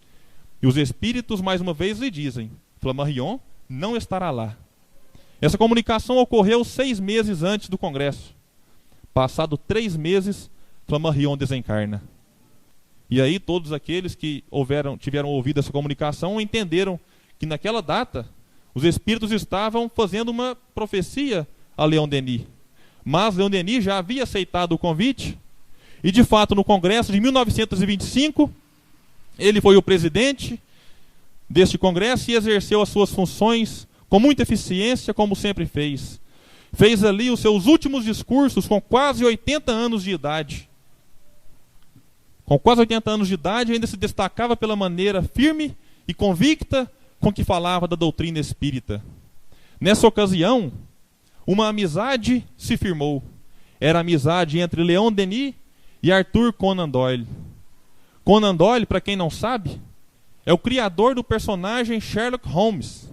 E os espíritos, mais uma vez, lhe dizem, Flammarion não estará lá. Essa comunicação ocorreu 6 meses antes do congresso. Passado 3 meses, Flammarion desencarna. E aí todos aqueles que tiveram ouvido essa comunicação entenderam que naquela data os espíritos estavam fazendo uma profecia a Leon Denis. Mas Leon Denis já havia aceitado o convite e de fato no congresso de 1925 ele foi o presidente deste congresso e exerceu as suas funções com muita eficiência, como sempre fez. Fez ali os seus últimos discursos com quase 80 anos de idade. Com quase 80 anos de idade, ainda se destacava pela maneira firme e convicta com que falava da doutrina espírita. Nessa ocasião, uma amizade se firmou. Era a amizade entre Leon Denis e Arthur Conan Doyle. Conan Doyle, para quem não sabe, é o criador do personagem Sherlock Holmes,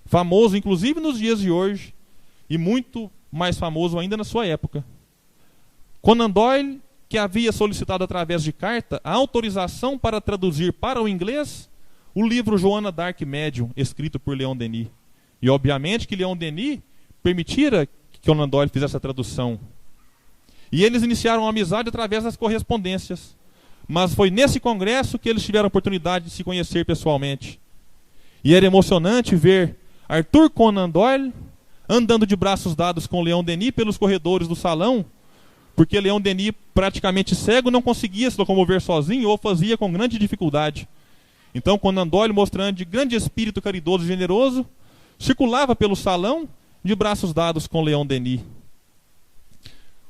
famoso inclusive nos dias de hoje, e muito mais famoso ainda na sua época. Conan Doyle, que havia solicitado através de carta a autorização para traduzir para o inglês o livro Joana d'Arc Médium, escrito por Leon Denis. E obviamente que Leon Denis permitira que Conan Doyle fizesse a tradução. E eles iniciaram uma amizade através das correspondências. Mas foi nesse congresso que eles tiveram a oportunidade de se conhecer pessoalmente. E era emocionante ver Arthur Conan Doyle andando de braços dados com Leon Denis pelos corredores do salão, porque Leon Denis, praticamente cego, não conseguia se locomover sozinho ou fazia com grande dificuldade. Então Conan Doyle, mostrando de grande espírito caridoso e generoso, circulava pelo salão de braços dados com Leon Denis.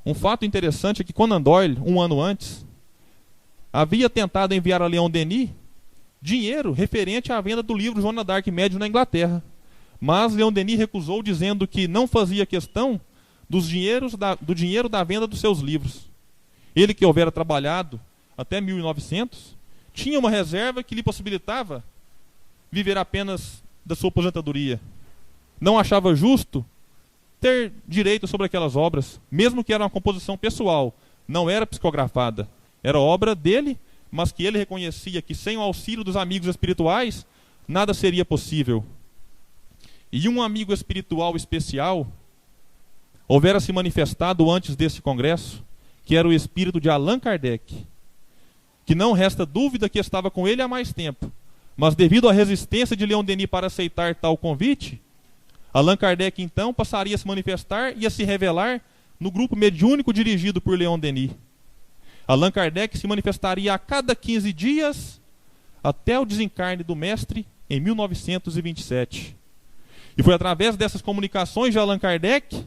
Um fato interessante é que Conan Doyle, 1 ano antes, havia tentado enviar a Leon Denis dinheiro referente à venda do livro Joana d'Arc Médium na Inglaterra. Mas Leon Denis recusou, dizendo que não fazia questão do dinheiro da venda dos seus livros. ele que houvera trabalhado até 1900, tinha uma reserva que lhe possibilitava viver apenas da sua aposentadoria. Não achava justo ter direito sobre aquelas obras, mesmo que era uma composição pessoal, não era psicografada. Era obra dele, mas que ele reconhecia que sem o auxílio dos amigos espirituais, nada seria possível. E um amigo espiritual especial houvera se manifestado antes desse congresso, que era o espírito de Allan Kardec, que não resta dúvida que estava com ele há mais tempo, mas devido à resistência de Leon Denis para aceitar tal convite, Allan Kardec então passaria a se manifestar e a se revelar no grupo mediúnico dirigido por Leon Denis. Allan Kardec se manifestaria a cada 15 dias até o desencarne do mestre em 1927. E foi através dessas comunicações de Allan Kardec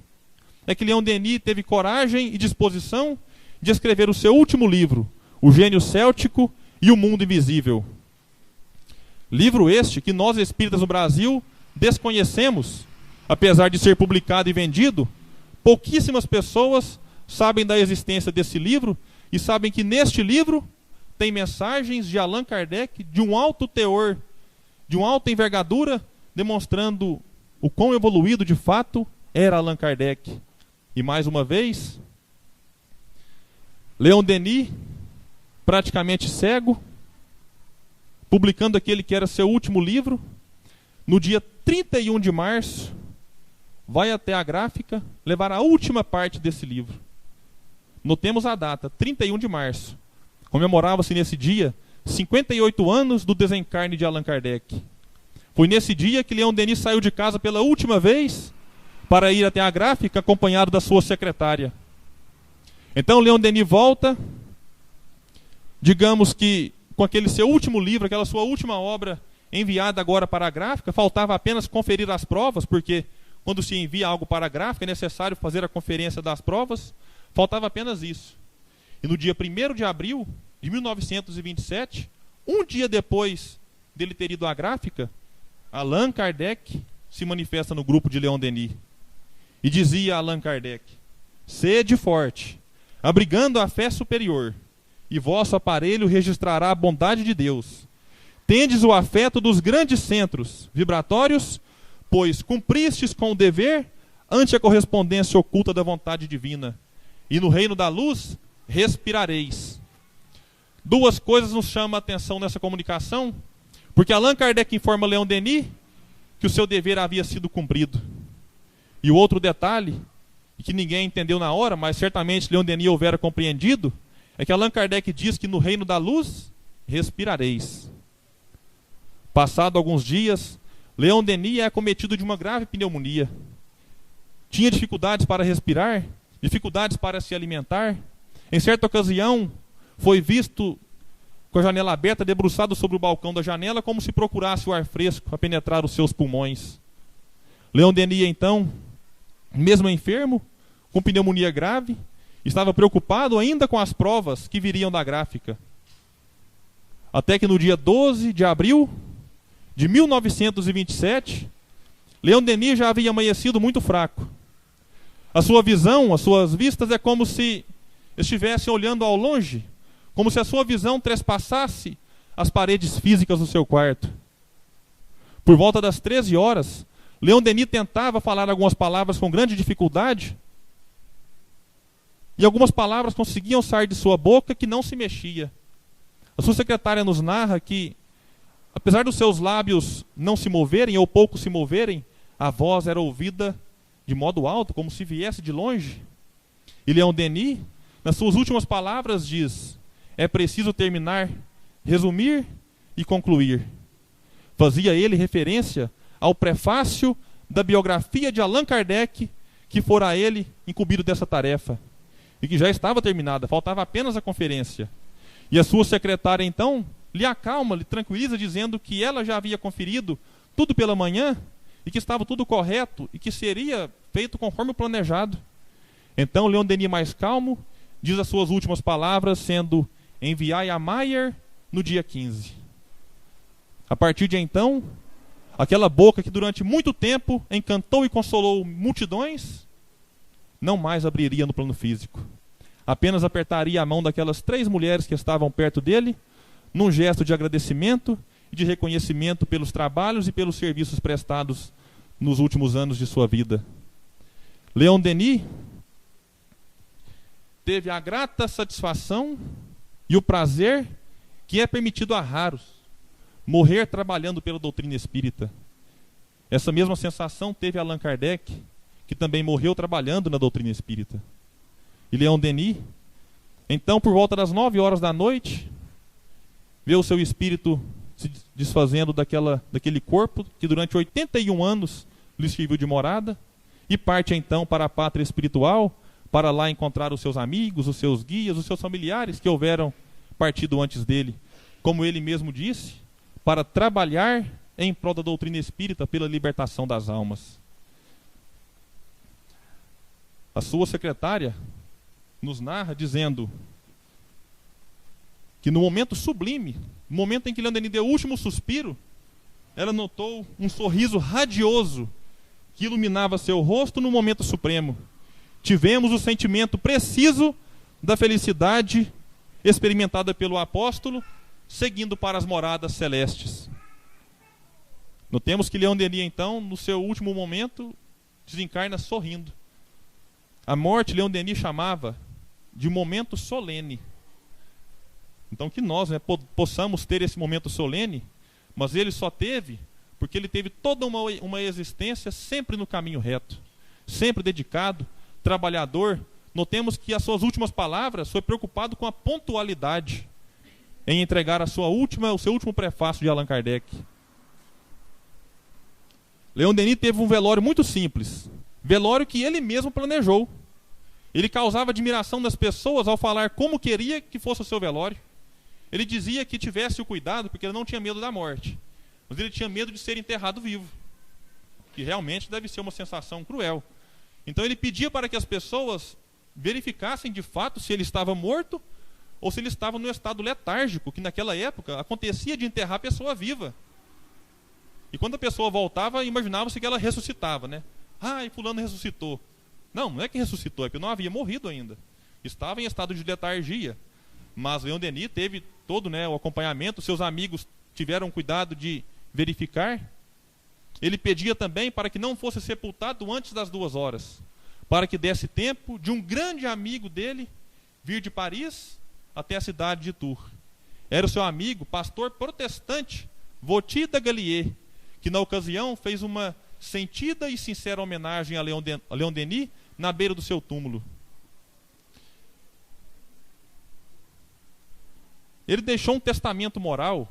que Leon Denis teve coragem e disposição de escrever o seu último livro, O Gênio Céltico e o Mundo Invisível. Livro este que nós espíritas no Brasil desconhecemos, apesar de ser publicado e vendido. Pouquíssimas pessoas sabem da existência desse livro e sabem que neste livro tem mensagens de Allan Kardec de um alto teor, de uma alta envergadura, demonstrando o quão evoluído de fato era Allan Kardec. E mais uma vez, Leon Denis, praticamente cego, publicando aquele que era seu último livro, no dia 31 de março, vai até a gráfica levar a última parte desse livro. Notemos a data, 31 de março. Comemorava-se nesse dia 58 anos do desencarne de Allan Kardec. Foi nesse dia que Leon Denis saiu de casa pela última vez para ir até a gráfica acompanhado da sua secretária. Então Leon Denis volta, digamos que com aquele seu último livro, aquela sua última obra enviada agora para a gráfica, faltava apenas conferir as provas, porque quando se envia algo para a gráfica é necessário fazer a conferência das provas, faltava apenas isso. E no dia 1º de abril de 1927, um dia depois dele ter ido à gráfica, Allan Kardec se manifesta no grupo de Leon Denis. E dizia a Allan Kardec: sede forte, abrigando a fé superior, e vosso aparelho registrará a bondade de Deus. Tendes o afeto dos grandes centros vibratórios, pois cumpristes com o dever ante a correspondência oculta da vontade divina. E no reino da luz respirareis. Duas coisas nos chamam a atenção nessa comunicação, porque Allan Kardec informa Leon Denis que o seu dever havia sido cumprido. E o outro detalhe, que ninguém entendeu na hora, mas certamente Leon Denis houvera compreendido, é que Allan Kardec diz que no reino da luz respirareis. Passado alguns dias, Leon Denis é acometido de uma grave pneumonia. Tinha dificuldades para respirar, dificuldades para se alimentar. Em certa ocasião, foi visto com a janela aberta, debruçado sobre o balcão da janela, como se procurasse o ar fresco a penetrar os seus pulmões. Leon Denis, então, mesmo enfermo, com pneumonia grave, estava preocupado ainda com as provas que viriam da gráfica. Até que no dia 12 de abril de 1927, Leon Denis já havia amanhecido muito fraco. A sua visão, as suas vistas é como se estivesse olhando ao longe, como se a sua visão trespassasse as paredes físicas do seu quarto. Por volta das 13 horas, Leon Denis tentava falar algumas palavras com grande dificuldade, e algumas palavras conseguiam sair de sua boca que não se mexia. A sua secretária nos narra que, apesar dos seus lábios não se moverem, ou pouco se moverem, a voz era ouvida de modo alto, como se viesse de longe. E Leon Denis, nas suas últimas palavras, diz: é preciso terminar, resumir e concluir. Fazia ele referência ao prefácio da biografia de Allan Kardec, que fora a ele incumbido dessa tarefa, e que já estava terminada, faltava apenas a conferência. E a sua secretária, então, lhe acalma, lhe tranquiliza, dizendo que ela já havia conferido tudo pela manhã, e que estava tudo correto, e que seria feito conforme o planejado. Então, Leon Denis, mais calmo, diz as suas últimas palavras, sendo: enviai a Maier no dia 15. A partir de então, aquela boca que durante muito tempo encantou e consolou multidões, não mais abriria no plano físico. apenas apertaria a mão daquelas 3 mulheres que estavam perto dele, num gesto de agradecimento e de reconhecimento pelos trabalhos e pelos serviços prestados nos últimos anos de sua vida. Leon Denis teve a grata satisfação e o prazer que é permitido a raros, morrer trabalhando pela doutrina espírita. Essa mesma sensação teve Allan Kardec, que também morreu trabalhando na doutrina espírita. E Leon Denis, então, por volta das 9 horas da noite, vê o seu espírito se desfazendo daquele corpo que durante 81 anos lhe serviu de morada, e parte então para a pátria espiritual, para lá encontrar os seus amigos, os seus guias, os seus familiares que houveram partido antes dele. Como ele mesmo disse, para trabalhar em prol da doutrina espírita pela libertação das almas. A sua secretária nos narra dizendo que no momento sublime, no momento em que Leon Denis deu o último suspiro, ela notou um sorriso radioso que iluminava seu rosto no momento supremo. Tivemos o sentimento preciso da felicidade experimentada pelo apóstolo, seguindo para as moradas celestes. Notemos que Leon Denis, então, no seu último momento, desencarna sorrindo. A morte, Leon Denis chamava de momento solene. Então que nós, possamos ter esse momento solene, mas ele só teve porque ele teve toda uma existência sempre no caminho reto, sempre dedicado, trabalhador. Notemos que as suas últimas palavras foi preocupado com a pontualidade em entregar o seu último prefácio de Allan Kardec. Leon Denis teve um velório muito simples, velório que ele mesmo planejou. Ele causava admiração das pessoas ao falar como queria que fosse o seu velório. Ele dizia que tivesse o cuidado porque ele não tinha medo da morte, mas ele tinha medo de ser enterrado vivo, que realmente deve ser uma sensação cruel. Então ele pedia para que as pessoas verificassem de fato se ele estava morto ou se ele estava no estado letárgico, que naquela época acontecia de enterrar a pessoa viva. E quando a pessoa voltava, imaginava-se que ela ressuscitava, né? E fulano ressuscitou. Não é que ressuscitou, é que não havia morrido ainda. Estava em estado de letargia. Mas Leon Denis teve todo o acompanhamento, seus amigos tiveram cuidado de verificar. Ele pedia também para que não fosse sepultado antes das 2 horas, para que desse tempo de um grande amigo dele vir de Paris até a cidade de Tours. Era o seu amigo, pastor protestante, Vauthier de Gallier, que na ocasião fez uma sentida e sincera homenagem a Leon Denis na beira do seu túmulo. Ele deixou um testamento moral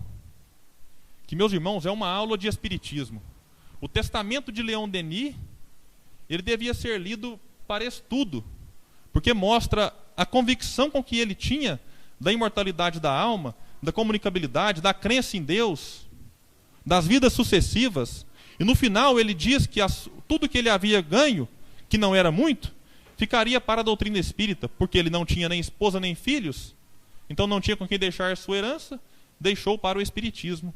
que, meus irmãos, é uma aula de espiritismo. O testamento de Leon Denis, ele devia ser lido para estudo, porque mostra a convicção com que ele tinha da imortalidade da alma, da comunicabilidade, da crença em Deus, das vidas sucessivas. E no final ele diz que tudo que ele havia ganho, que não era muito, ficaria para a doutrina espírita, porque ele não tinha nem esposa nem filhos, então não tinha com quem deixar sua herança, deixou para o espiritismo.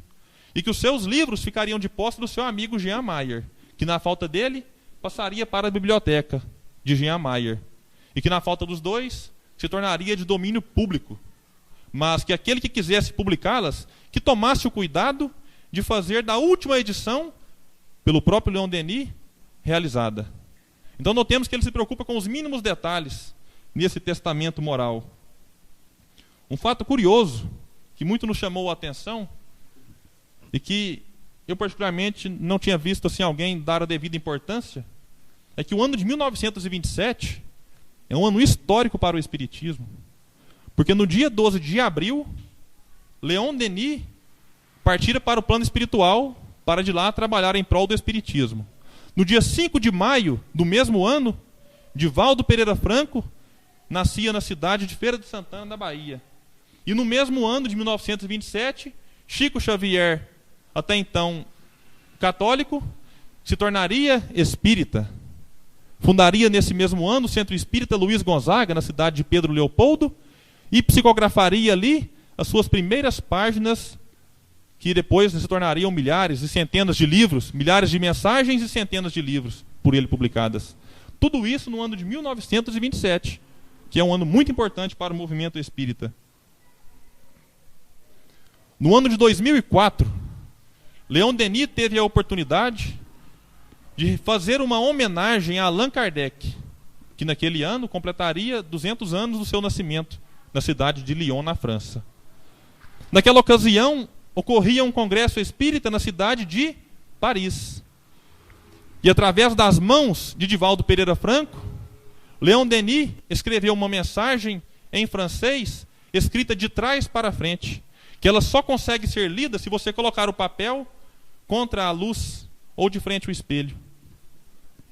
E que os seus livros ficariam de posse do seu amigo Jean Mayer, que na falta dele, passaria para a biblioteca de Jean Mayer. E que na falta dos dois, se tornaria de domínio público. Mas que aquele que quisesse publicá-las, que tomasse o cuidado de fazer da última edição, pelo próprio Leon Denis, realizada. Então notemos que ele se preocupa com os mínimos detalhes nesse testamento moral. Um fato curioso, que muito nos chamou a atenção, e que eu particularmente não tinha visto assim, alguém dar a devida importância, é que o ano de 1927 é um ano histórico para o espiritismo. Porque no dia 12 de abril, Leon Denis partira para o plano espiritual para de lá trabalhar em prol do espiritismo. No dia 5 de maio do mesmo ano, Divaldo Pereira Franco nascia na cidade de Feira de Santana, na Bahia. E no mesmo ano de 1927, Chico Xavier, até então católico, se tornaria espírita. Fundaria nesse mesmo ano o Centro Espírita Luiz Gonzaga, na cidade de Pedro Leopoldo, e psicografaria ali as suas primeiras páginas, que depois se tornariam milhares e centenas de livros, milhares de mensagens e centenas de livros por ele publicadas. Tudo isso no ano de 1927. que é um ano muito importante para o movimento espírita. No ano de 2004, Leon Denis teve a oportunidade de fazer uma homenagem a Allan Kardec, que naquele ano completaria 200 anos do seu nascimento, na cidade de Lyon, na França. Naquela ocasião, ocorria um congresso espírita na cidade de Paris. E através das mãos de Divaldo Pereira Franco, Leon Denis escreveu uma mensagem em francês, escrita de trás para frente, que ela só consegue ser lida se você colocar o papel contra a luz ou de frente ao espelho.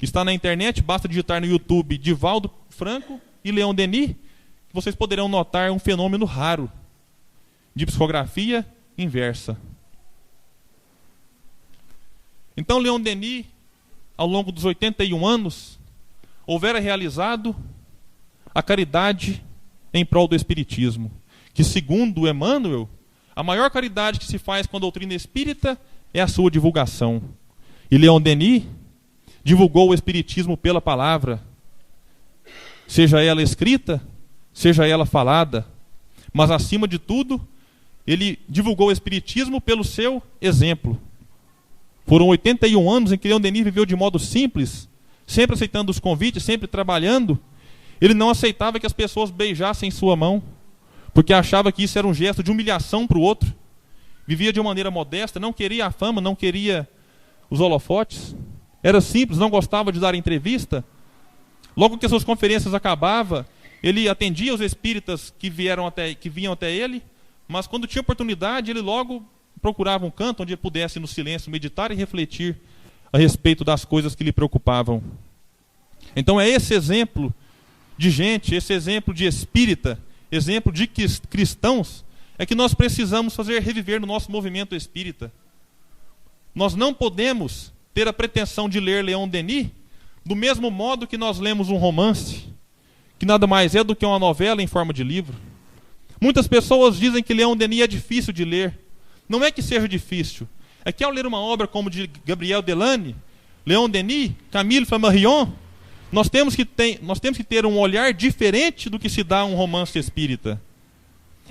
Está na internet, basta digitar no YouTube Divaldo Franco e Leon Denis, que vocês poderão notar um fenômeno raro de psicografia inversa. Então Leon Denis, ao longo dos 81 anos, houvera realizado a caridade em prol do Espiritismo, que segundo Emmanuel, a maior caridade que se faz com a doutrina espírita é a sua divulgação. E Leon Denis divulgou o Espiritismo pela palavra, seja ela escrita, seja ela falada, mas acima de tudo, ele divulgou o Espiritismo pelo seu exemplo. Foram 81 anos em que Leon Denis viveu de modo simples, sempre aceitando os convites, sempre trabalhando. Ele não aceitava que as pessoas beijassem sua mão, porque achava que isso era um gesto de humilhação para o outro. Vivia de uma maneira modesta, não queria a fama, não queria os holofotes. Era simples, não gostava de dar entrevista. Logo que as suas conferências acabavam, ele atendia os espíritas que vinham até ele, mas quando tinha oportunidade, ele logo procurava um canto onde ele pudesse, no silêncio, meditar e refletir a respeito das coisas que lhe preocupavam. Então é esse exemplo de gente, esse exemplo de espírita, exemplo de cristãos, é que nós precisamos fazer reviver no nosso movimento espírita. Nós não podemos ter a pretensão de ler Leon Denis do mesmo modo que nós lemos um romance, que nada mais é do que uma novela em forma de livro. Muitas pessoas dizem que Leon Denis é difícil de ler. Não é que seja difícil, é que ao ler uma obra como de Gabriel Delany, Leon Denis, Camille Flammarion, nós temos que ter um olhar diferente do que se dá a um romance espírita.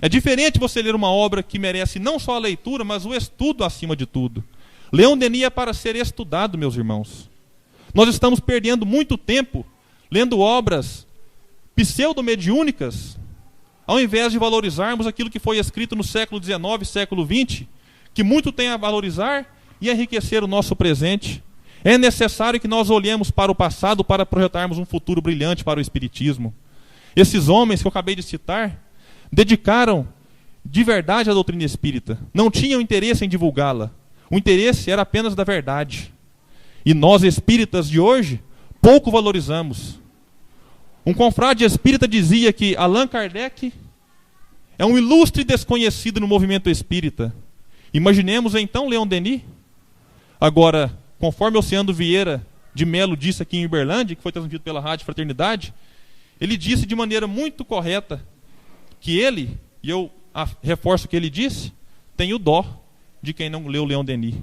É diferente você ler uma obra que merece não só a leitura, mas o estudo acima de tudo. Leon Denis é para ser estudado, meus irmãos. Nós estamos perdendo muito tempo lendo obras pseudo-mediúnicas, ao invés de valorizarmos aquilo que foi escrito no século XIX, século XX, que muito tem a valorizar e enriquecer o nosso presente. É necessário que nós olhemos para o passado para projetarmos um futuro brilhante para o Espiritismo. Esses homens que eu acabei de citar dedicaram de verdade a doutrina espírita. Não tinham interesse em divulgá-la. O interesse era apenas da verdade. E nós espíritas de hoje pouco valorizamos. Um confrade espírita dizia que Allan Kardec é um ilustre desconhecido no movimento espírita. Imaginemos então Leon Denis. Agora, conforme Oceano Vieira de Melo disse aqui em Uberlândia, que foi transmitido pela Rádio Fraternidade, ele disse de maneira muito correta que ele, e eu reforço o que ele disse, tem o dó de quem não leu Leon Denis.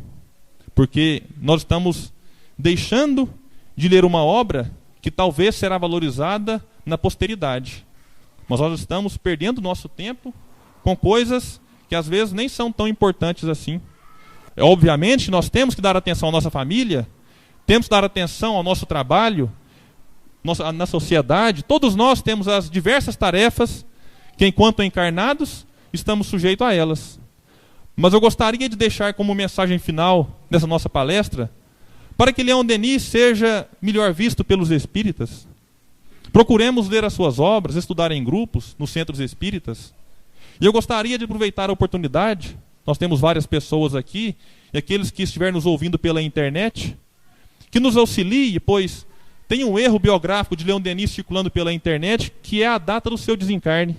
Porque nós estamos deixando de ler uma obra que talvez será valorizada na posteridade. Mas nós estamos perdendo nosso tempo com coisas que às vezes nem são tão importantes assim. Obviamente, nós temos que dar atenção à nossa família, temos que dar atenção ao nosso trabalho, na sociedade. Todos nós temos as diversas tarefas que, enquanto encarnados, estamos sujeitos a elas. Mas eu gostaria de deixar como mensagem final dessa nossa palestra, para que Leon Denis seja melhor visto pelos espíritas. Procuremos ler as suas obras, estudar em grupos, nos centros espíritas. E eu gostaria de aproveitar a oportunidade, nós temos várias pessoas aqui, e aqueles que estiverem nos ouvindo pela internet, que nos auxilie, pois tem um erro biográfico de Leon Denis circulando pela internet, que é a data do seu desencarne.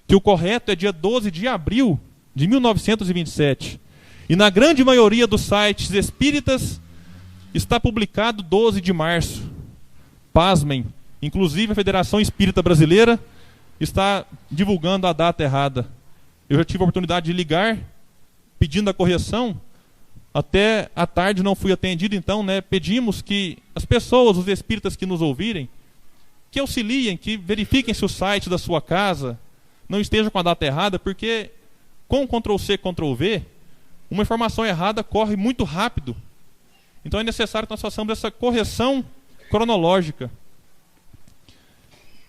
Que o correto é dia 12 de abril de 1927. E na grande maioria dos sites espíritas está publicado 12 de março. Pasmem, inclusive a Federação Espírita Brasileira está divulgando a data errada. Eu já tive a oportunidade de ligar, pedindo a correção. Até à tarde não fui atendido, então pedimos que as pessoas, os espíritas que nos ouvirem, que auxiliem, que verifiquem se o site da sua casa não esteja com a data errada, porque com Ctrl+C, Ctrl+V, uma informação errada corre muito rápido. Então é necessário que nós façamos essa correção cronológica.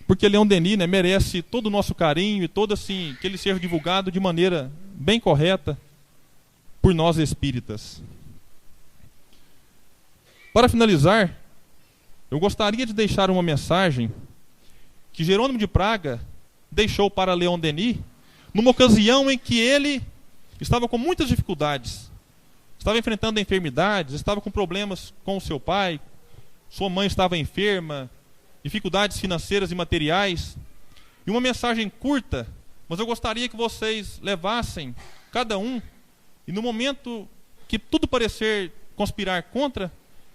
Porque Leon Denis, né, merece todo o nosso carinho e todo assim, que ele seja divulgado de maneira bem correta por nós espíritas. Para finalizar, eu gostaria de deixar uma mensagem que Jerônimo de Praga deixou para Leon Denis numa ocasião em que ele estava com muitas dificuldades, estava enfrentando enfermidades, estava com problemas com o seu pai, sua mãe estava enferma, dificuldades financeiras e materiais. E uma mensagem curta, mas eu gostaria que vocês levassem, cada um, e no momento que tudo parecer conspirar contra,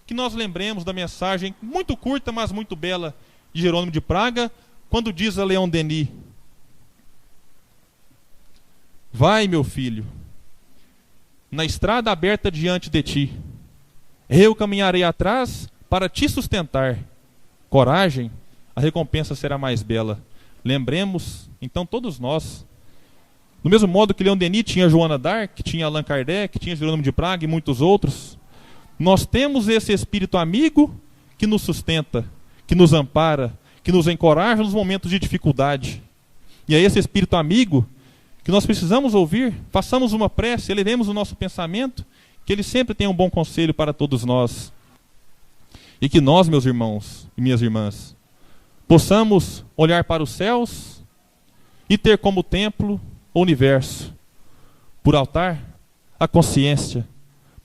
que nós lembremos da mensagem muito curta, mas muito bela, de Jerônimo de Praga, quando diz a Leon Denis: vai, meu filho, na estrada aberta diante de ti, eu caminharei atrás para te sustentar. Coragem, a recompensa será mais bela. Lembremos, então, todos nós, do mesmo modo que Leon Denis tinha Joana d'Arc, tinha Allan Kardec, tinha Jerônimo de Praga e muitos outros, nós temos esse espírito amigo que nos sustenta, que nos ampara, que nos encoraja nos momentos de dificuldade. E é esse espírito amigo que nós precisamos ouvir. Façamos uma prece, elevemos o nosso pensamento, que ele sempre tem um bom conselho para todos nós. E que nós, meus irmãos e minhas irmãs, possamos olhar para os céus e ter como templo o universo, por altar a consciência,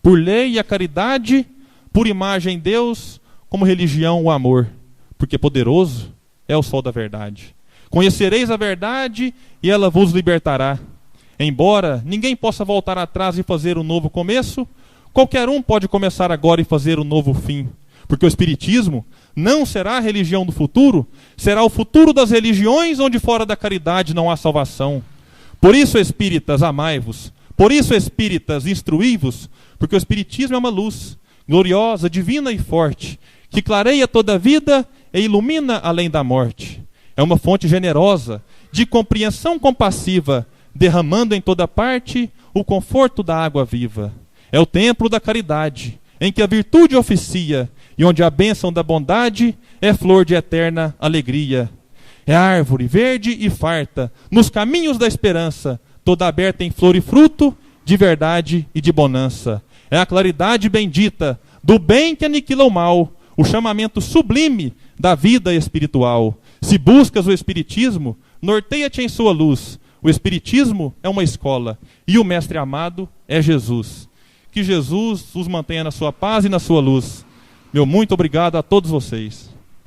por lei a caridade, por imagem Deus, como religião o amor, porque poderoso é o sol da verdade. Conhecereis a verdade e ela vos libertará. Embora ninguém possa voltar atrás e fazer um novo começo, qualquer um pode começar agora e fazer um novo fim. Porque o Espiritismo não será a religião do futuro, será o futuro das religiões onde fora da caridade não há salvação. Por isso, espíritas, amai-vos. Por isso, espíritas, instruí-vos, porque o Espiritismo é uma luz, gloriosa, divina e forte, que clareia toda a vida e ilumina além da morte. É uma fonte generosa, de compreensão compassiva, derramando em toda parte o conforto da água viva. É o templo da caridade, em que a virtude oficia, e onde a bênção da bondade é flor de eterna alegria. É árvore verde e farta, nos caminhos da esperança, toda aberta em flor e fruto, de verdade e de bonança. É a claridade bendita, do bem que aniquila o mal, o chamamento sublime da vida espiritual. Se buscas o Espiritismo, norteia-te em sua luz. O Espiritismo é uma escola, e o mestre amado é Jesus. Que Jesus os mantenha na sua paz e na sua luz. Meu muito obrigado a todos vocês.